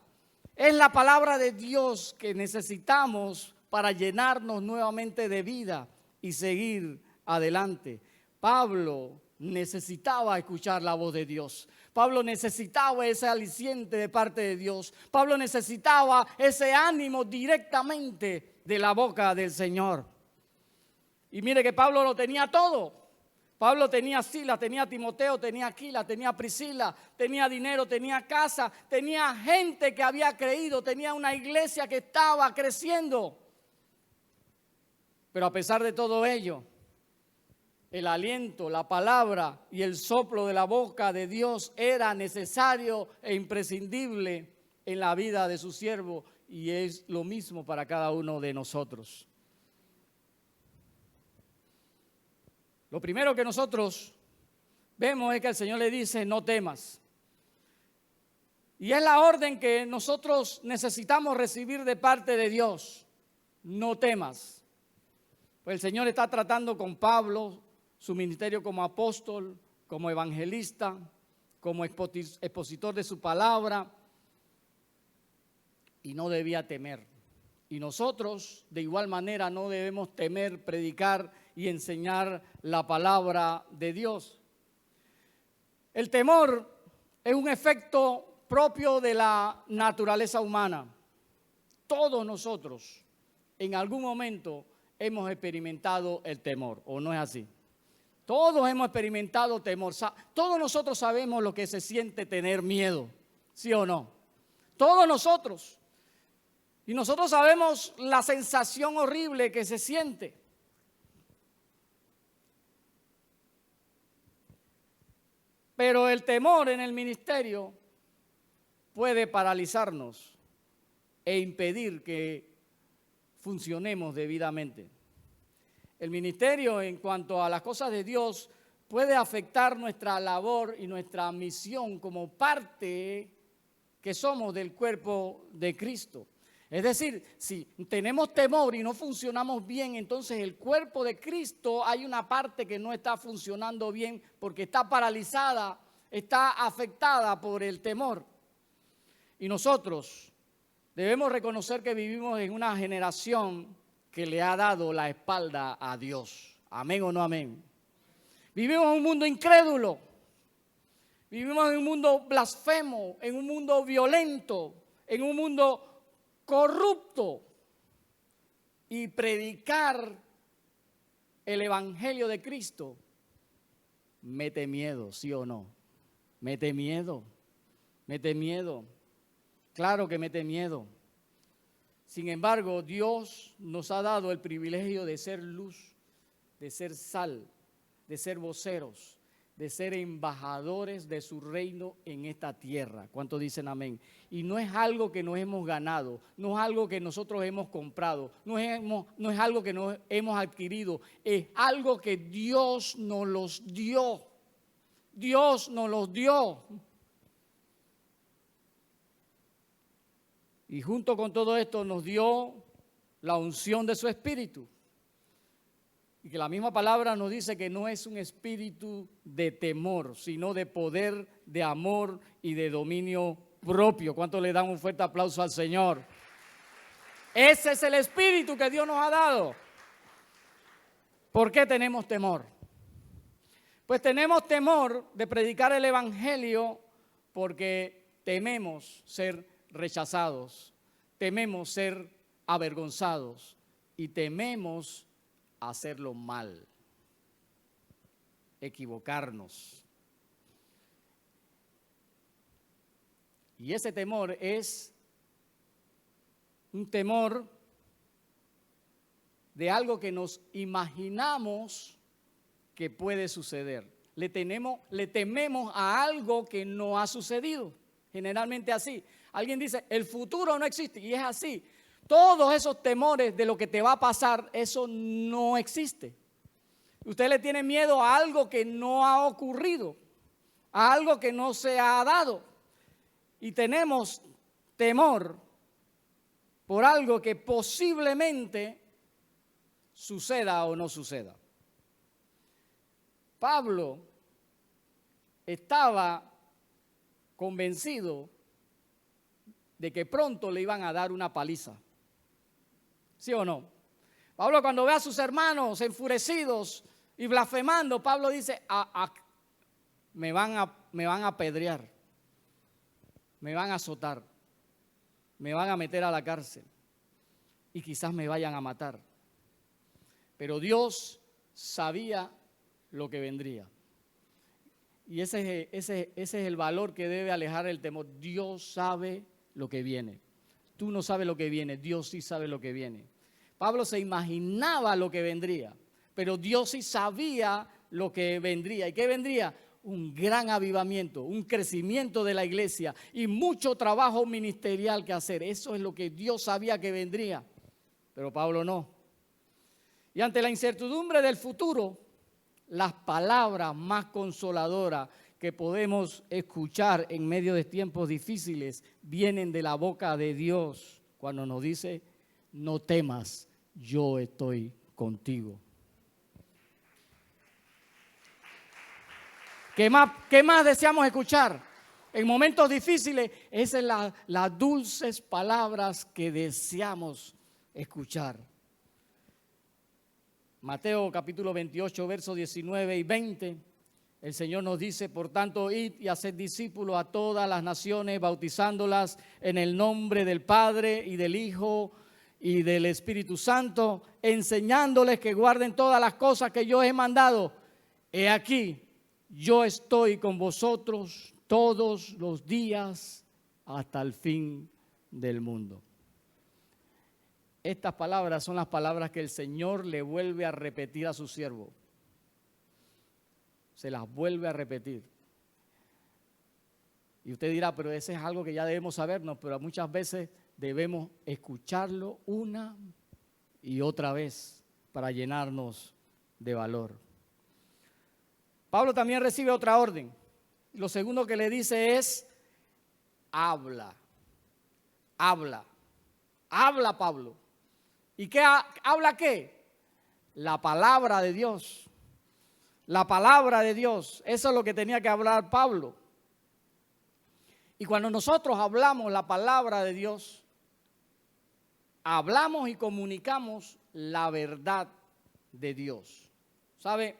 Speaker 2: Es la palabra de Dios que necesitamos para llenarnos nuevamente de vida y seguir adelante. Pablo necesitaba escuchar la voz de Dios. Pablo necesitaba ese aliciente de parte de Dios. Pablo necesitaba ese ánimo directamente de la boca del Señor. Y mire que Pablo lo tenía todo. Pablo tenía a Silas, tenía a Timoteo, tenía a Aquila, tenía a Priscila, tenía dinero, tenía casa, tenía gente que había creído, tenía una iglesia que estaba creciendo. Pero a pesar de todo ello, el aliento, la palabra y el soplo de la boca de Dios era necesario e imprescindible en la vida de su siervo, y es lo mismo para cada uno de nosotros. Lo primero que nosotros vemos es que el Señor le dice: no temas. Y es la orden que nosotros necesitamos recibir de parte de Dios: no temas. Pues el Señor está tratando con Pablo, su ministerio como apóstol, como evangelista, como expositor de su palabra, y no debía temer. Y nosotros de igual manera no debemos temer predicar y enseñar la palabra de Dios. El temor es un efecto propio de la naturaleza humana. Todos nosotros en algún momento hemos experimentado el temor, ¿o no es así? Todos hemos experimentado temor. Todos nosotros sabemos lo que se siente tener miedo, ¿sí o no? Todos nosotros. Y nosotros sabemos la sensación horrible que se siente. Pero el temor en el ministerio puede paralizarnos e impedir que funcionemos debidamente. El ministerio, en cuanto a las cosas de Dios, puede afectar nuestra labor y nuestra misión como parte que somos del cuerpo de Cristo. Es decir, si tenemos temor y no funcionamos bien, entonces el cuerpo de Cristo hay una parte que no está funcionando bien porque está paralizada, está afectada por el temor. Y nosotros debemos reconocer que vivimos en una generación que le ha dado la espalda a Dios. ¿Amén o no amén? Vivimos en un mundo incrédulo. Vivimos en un mundo blasfemo, en un mundo violento, en un mundo corrupto. Y predicar el evangelio de Cristo mete miedo, ¿sí o no? Mete miedo, mete miedo. Claro que mete miedo. Sin embargo, Dios nos ha dado el privilegio de ser luz, de ser sal, de ser voceros, de ser embajadores de su reino en esta tierra. ¿Cuántos dicen amén? Y no es algo que nos hemos ganado, no es algo que nosotros hemos comprado, no es algo que nos hemos adquirido, es algo que Dios nos los dio. Dios nos los dio. Y junto con todo esto nos dio la unción de su espíritu. Y que la misma palabra nos dice que no es un espíritu de temor, sino de poder, de amor y de dominio propio. ¿Cuánto le dan un fuerte aplauso al Señor? Ese es el espíritu que Dios nos ha dado. ¿Por qué tenemos temor? Pues tenemos temor de predicar el evangelio porque tememos ser rechazados, tememos ser avergonzados y tememos hacerlo mal, equivocarnos. Y ese temor es un temor de algo que nos imaginamos que puede suceder. Le tememos a algo que no ha sucedido. Generalmente así. Alguien dice, el futuro no existe, y es así. Todos esos temores de lo que te va a pasar, eso no existe. Usted le tiene miedo a algo que no ha ocurrido, a algo que no se ha dado. Y tenemos temor por algo que posiblemente suceda o no suceda. Pablo estaba convencido de que pronto le iban a dar una paliza. ¿Sí o no? Pablo, cuando ve a sus hermanos enfurecidos y blasfemando, Pablo dice, me van a apedrear, me van a azotar, me van a meter a la cárcel y quizás me vayan a matar. Pero Dios sabía lo que vendría. Y ese es el valor que debe alejar el temor. Dios sabe lo que viene. Tú no sabes lo que viene, Dios sí sabe lo que viene. Pablo se imaginaba lo que vendría, pero Dios sí sabía lo que vendría. ¿Y qué vendría? Un gran avivamiento, un crecimiento de la iglesia y mucho trabajo ministerial que hacer. Eso es lo que Dios sabía que vendría, pero Pablo no. Y ante la incertidumbre del futuro, las palabras más consoladoras que podemos escuchar en medio de tiempos difíciles vienen de la boca de Dios cuando nos dice, no temas, yo estoy contigo. ¿Qué más deseamos escuchar? En momentos difíciles, esas son las dulces palabras que deseamos escuchar. Mateo capítulo 28, versos 19 y 20, el Señor nos dice, por tanto, id y haced discípulos a todas las naciones, bautizándolas en el nombre del Padre y del Hijo y del Espíritu Santo, enseñándoles que guarden todas las cosas que yo he mandado. He aquí, yo estoy con vosotros todos los días hasta el fin del mundo. Estas palabras son las palabras que el Señor le vuelve a repetir a su siervo. Se las vuelve a repetir. Y usted dirá, pero ese es algo que ya debemos sabernos, pero muchas veces debemos escucharlo una y otra vez para llenarnos de valor. Pablo también recibe otra orden. Lo segundo que le dice es, habla. Habla. Habla, Pablo. ¿Y qué habla qué? La palabra de Dios. La palabra de Dios. Eso es lo que tenía que hablar Pablo. Y cuando nosotros hablamos la palabra de Dios, hablamos y comunicamos la verdad de Dios. ¿Sabe?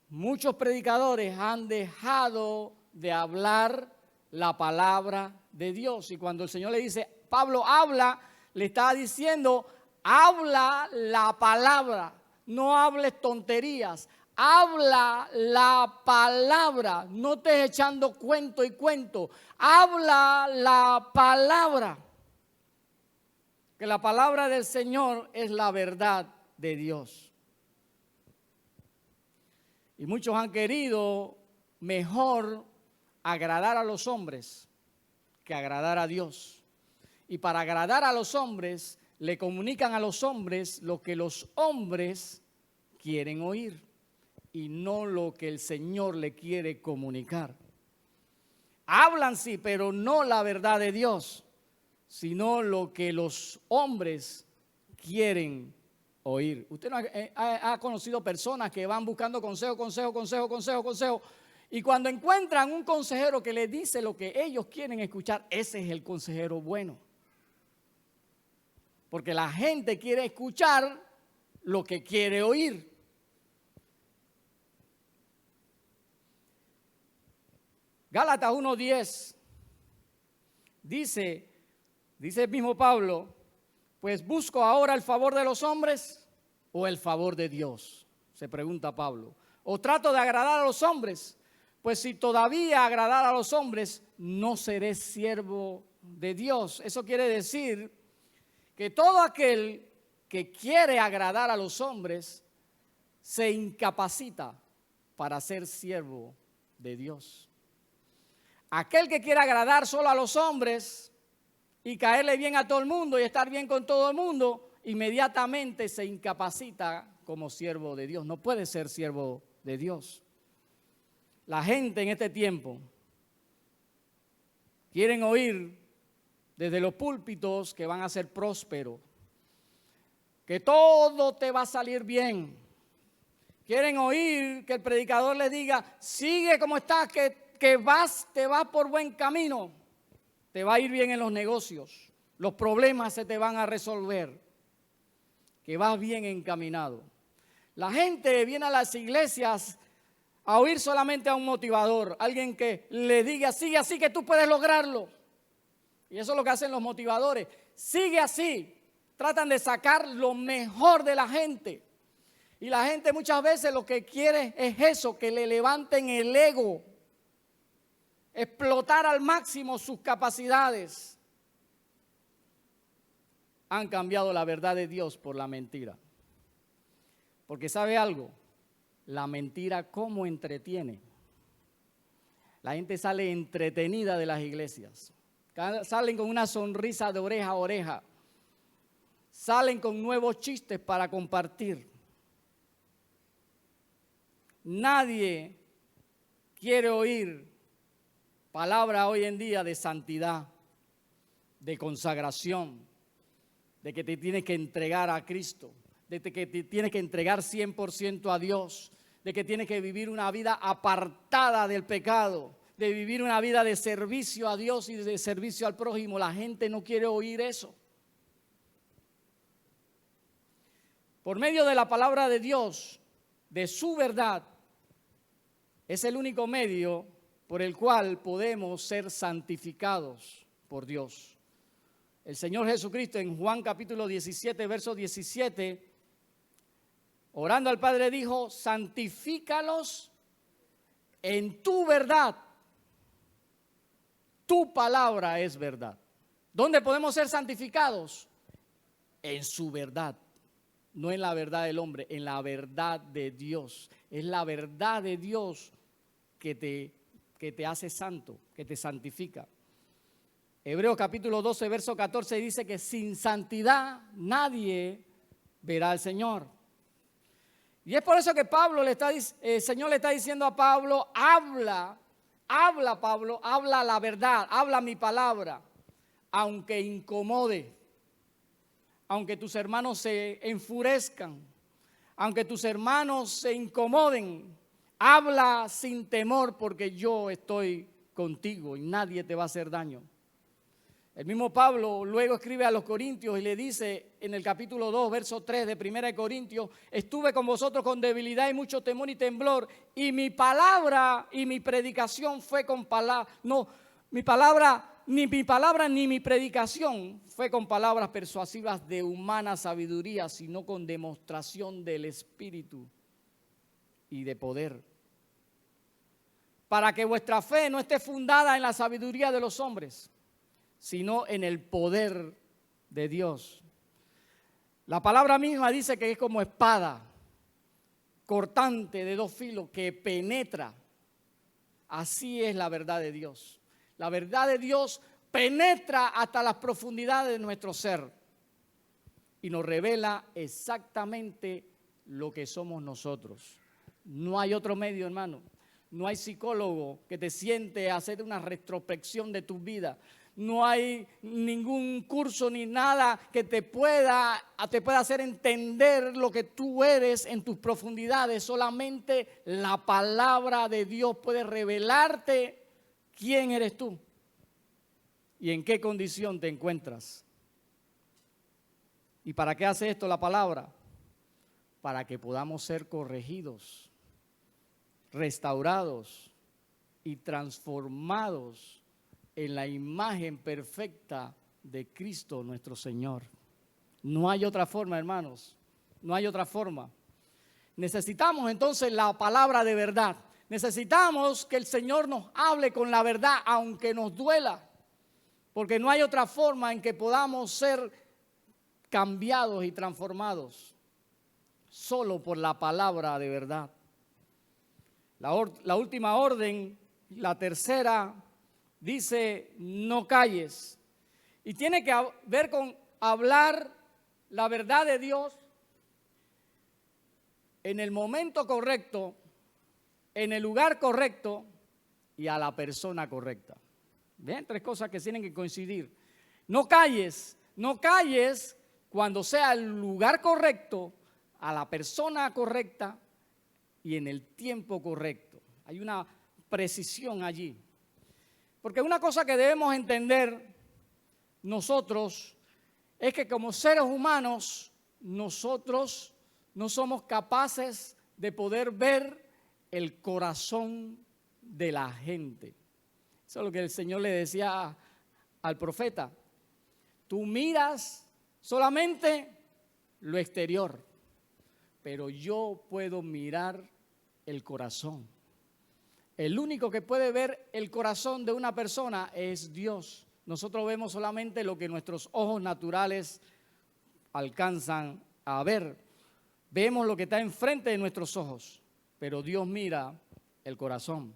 Speaker 2: Muchos predicadores han dejado de hablar la palabra de Dios. Y cuando el Señor le dice, Pablo, habla, le está diciendo, habla la palabra, no hables tonterías, habla la palabra, no estés echando cuento y cuento, habla la palabra. Que la palabra del Señor es la verdad de Dios. Y muchos han querido mejor agradar a los hombres que agradar a Dios. Y para agradar a los hombres, le comunican a los hombres lo que los hombres quieren oír y no lo que el Señor le quiere comunicar. Hablan sí, pero no la verdad de Dios, sino lo que los hombres quieren oír. Usted no ha conocido personas que van buscando consejo, y cuando encuentran un consejero que les dice lo que ellos quieren escuchar, ese es el consejero bueno. Porque la gente quiere escuchar lo que quiere oír. Gálatas 1:10 dice el mismo Pablo, pues busco ahora el favor de los hombres o el favor de Dios, se pregunta Pablo. O trato de agradar a los hombres, Pues si todavía agradar a los hombres, no seré siervo de Dios. Eso quiere decir que todo aquel que quiere agradar a los hombres se incapacita para ser siervo de Dios. Aquel que quiere agradar solo a los hombres y caerle bien a todo el mundo y estar bien con todo el mundo, inmediatamente se incapacita como siervo de Dios. No puede ser siervo de Dios. La gente en este tiempo quieren oír desde los púlpitos que van a ser prósperos, que todo te va a salir bien. Quieren oír que el predicador les diga, sigue como estás, que te vas por buen camino. Te va a ir bien en los negocios, los problemas se te van a resolver, que vas bien encaminado. La gente viene a las iglesias a oír solamente a un motivador, alguien que le diga, sigue así que tú puedes lograrlo. Y eso es lo que hacen los motivadores, sigue así, tratan de sacar lo mejor de la gente. Y la gente muchas veces lo que quiere es eso, que le levanten el ego, explotar al máximo sus capacidades. Han cambiado la verdad de Dios por la mentira. Porque ¿sabe algo? La mentira cómo entretiene. La gente sale entretenida de las iglesias. Salen con una sonrisa de oreja a oreja. Salen con nuevos chistes para compartir. Nadie quiere oír palabra hoy en día de santidad, de consagración, de que te tienes que entregar a Cristo, de que te tienes que entregar 100% a Dios, de que tienes que vivir una vida apartada del pecado, de vivir una vida de servicio a Dios y de servicio al prójimo. La gente no quiere oír eso. Por medio de la palabra de Dios, de su verdad, es el único medio por el cual podemos ser santificados por Dios. El Señor Jesucristo en Juan capítulo 17, verso 17, orando al Padre dijo, santifícalos en tu verdad. Tu palabra es verdad. ¿Dónde podemos ser santificados? En su verdad. No en la verdad del hombre, en la verdad de Dios. Es la verdad de Dios que te hace santo, que te santifica. Hebreos capítulo 12, verso 14 dice que sin santidad nadie verá al Señor. Y es por eso que el Señor le está diciendo a Pablo, habla Pablo, habla la verdad, habla mi palabra, aunque incomode, aunque tus hermanos se enfurezcan, aunque tus hermanos se incomoden, habla sin temor porque yo estoy contigo y nadie te va a hacer daño. El mismo Pablo luego escribe a los Corintios y le dice en el capítulo 2, verso 3 de 1 Corintios, estuve con vosotros con debilidad y mucho temor y temblor, y mi palabra y mi predicación fue con palabras, ni mi predicación fue con palabras persuasivas de humana sabiduría, sino con demostración del Espíritu y de poder. Para que vuestra fe no esté fundada en la sabiduría de los hombres, sino en el poder de Dios. La palabra misma dice que es como espada cortante de dos filos que penetra. Así es la verdad de Dios. La verdad de Dios penetra hasta las profundidades de nuestro ser y nos revela exactamente lo que somos nosotros. No hay otro medio, hermano. No hay psicólogo que te siente a hacer una retrospección de tu vida. No hay ningún curso ni nada que te pueda hacer entender lo que tú eres en tus profundidades. Solamente la palabra de Dios puede revelarte quién eres tú y en qué condición te encuentras. ¿Y para qué hace esto la palabra? Para que podamos ser corregidos, restaurados y transformados en la imagen perfecta de Cristo nuestro Señor. No hay otra forma, hermanos, no hay otra forma. Necesitamos entonces la palabra de verdad. Necesitamos que el Señor nos hable con la verdad, aunque nos duela, porque no hay otra forma en que podamos ser cambiados y transformados, solo por la palabra de verdad. La última orden, la tercera, dice: no calles. Y tiene que ver con hablar la verdad de Dios en el momento correcto, en el lugar correcto y a la persona correcta. ¿Ven? Tres cosas que tienen que coincidir. No calles cuando sea el lugar correcto, a la persona correcta y en el tiempo correcto. Hay una precisión allí. Porque una cosa que debemos entender nosotros es que como seres humanos, nosotros no somos capaces de poder ver el corazón de la gente. Eso es lo que el Señor le decía al profeta. Tú miras solamente lo exterior, pero yo puedo mirar el corazón. El único que puede ver el corazón de una persona es Dios. Nosotros vemos solamente lo que nuestros ojos naturales alcanzan a ver. Vemos lo que está enfrente de nuestros ojos, pero Dios mira el corazón.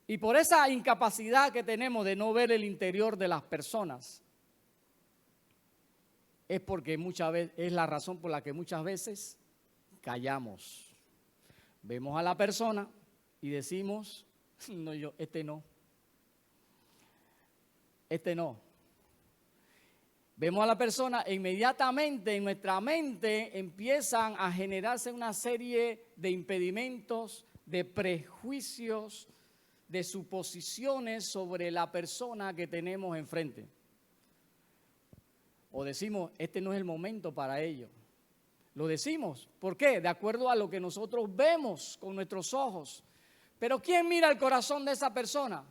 Speaker 2: Y por esa incapacidad que tenemos de no ver el interior de las personas, es porque muchas veces, es la razón por la que muchas veces callamos. Vemos a la persona y decimos: no, este no. Vemos a la persona e inmediatamente en nuestra mente empiezan a generarse una serie de impedimentos, de prejuicios, de suposiciones sobre la persona que tenemos enfrente. O decimos: este no es el momento para ello. Lo decimos. ¿Por qué? De acuerdo a lo que nosotros vemos con nuestros ojos. Pero ¿quién mira el corazón de esa persona?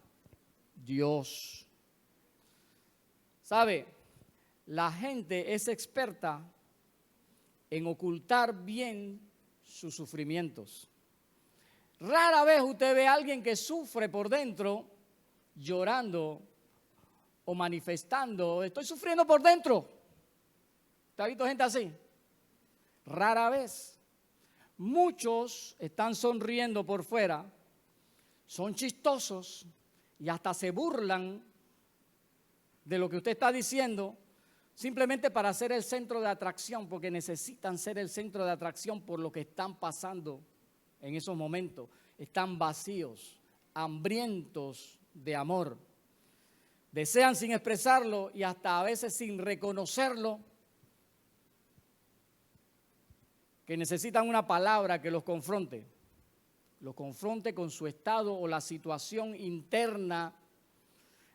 Speaker 2: Dios. ¿Sabe? La gente es experta en ocultar bien sus sufrimientos. Rara vez usted ve a alguien que sufre por dentro llorando o manifestando: estoy sufriendo por dentro. ¿Usted ha visto gente así? Rara vez. Muchos están sonriendo por fuera, son chistosos y hasta se burlan de lo que usted está diciendo, simplemente para ser el centro de atracción, porque necesitan ser el centro de atracción por lo que están pasando en esos momentos. Están vacíos, hambrientos de amor. Desean sin expresarlo y hasta a veces sin reconocerlo, que necesitan una palabra que los confronte con su estado o la situación interna,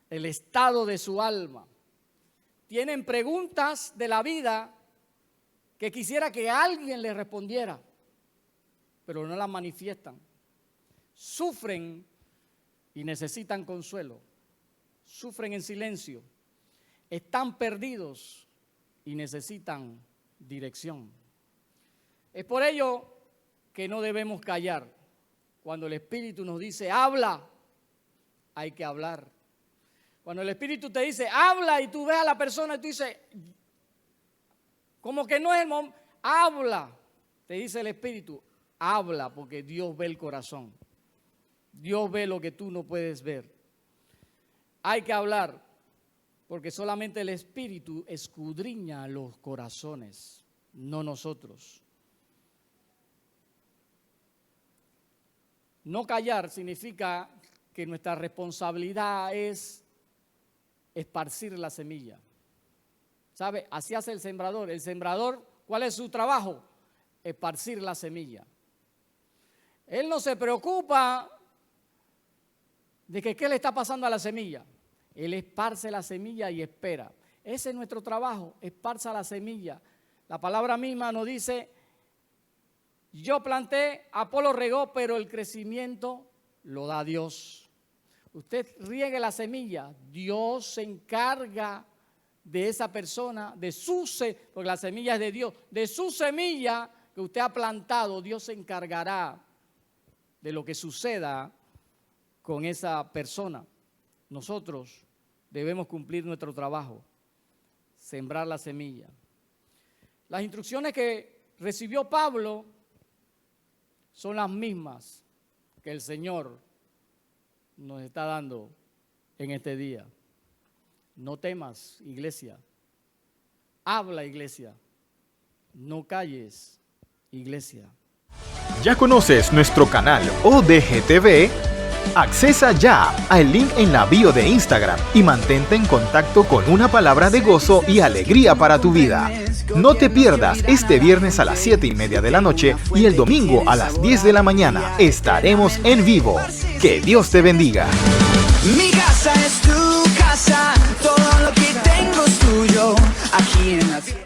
Speaker 2: el estado de su alma. Tienen preguntas de la vida que quisiera que alguien les respondiera, pero no las manifiestan. Sufren y necesitan consuelo. Sufren en silencio. Están perdidos y necesitan dirección. Es por ello que no debemos callar. Cuando el Espíritu nos dice: habla, hay que hablar. Cuando el Espíritu te dice: habla, y tú ves a la persona y tú dices: como que no es el momento, habla. Te dice el Espíritu: habla, porque Dios ve el corazón. Dios ve lo que tú no puedes ver. Hay que hablar, porque solamente el Espíritu escudriña los corazones, no nosotros. No callar significa que nuestra responsabilidad es esparcir la semilla. ¿Sabe? Así hace el sembrador. El sembrador, ¿cuál es su trabajo? Esparcir la semilla. Él no se preocupa de que qué le está pasando a la semilla. Él esparce la semilla y espera. Ese es nuestro trabajo, esparza la semilla. La palabra misma nos dice: yo planté, Apolo regó, pero el crecimiento lo da Dios. Usted riegue la semilla, Dios se encarga de esa persona, de su semilla, porque la semilla es de Dios, de su semilla que usted ha plantado, Dios se encargará de lo que suceda con esa persona. Nosotros debemos cumplir nuestro trabajo, sembrar la semilla. Las instrucciones que recibió Pablo son las mismas que el Señor nos está dando en este día. No temas, iglesia. Habla, iglesia. No calles, iglesia.
Speaker 1: ¿Ya conoces nuestro canal ODGTV? Accesa ya al link en la bio de Instagram y mantente en contacto con una palabra de gozo y alegría para tu vida. No te pierdas este viernes a las 7:30 de la noche y el domingo a las 10 de la mañana. Estaremos en vivo. Que Dios te bendiga.
Speaker 3: Mi casa es tu casa, todo lo que tengo es tuyo, aquí en la tierra.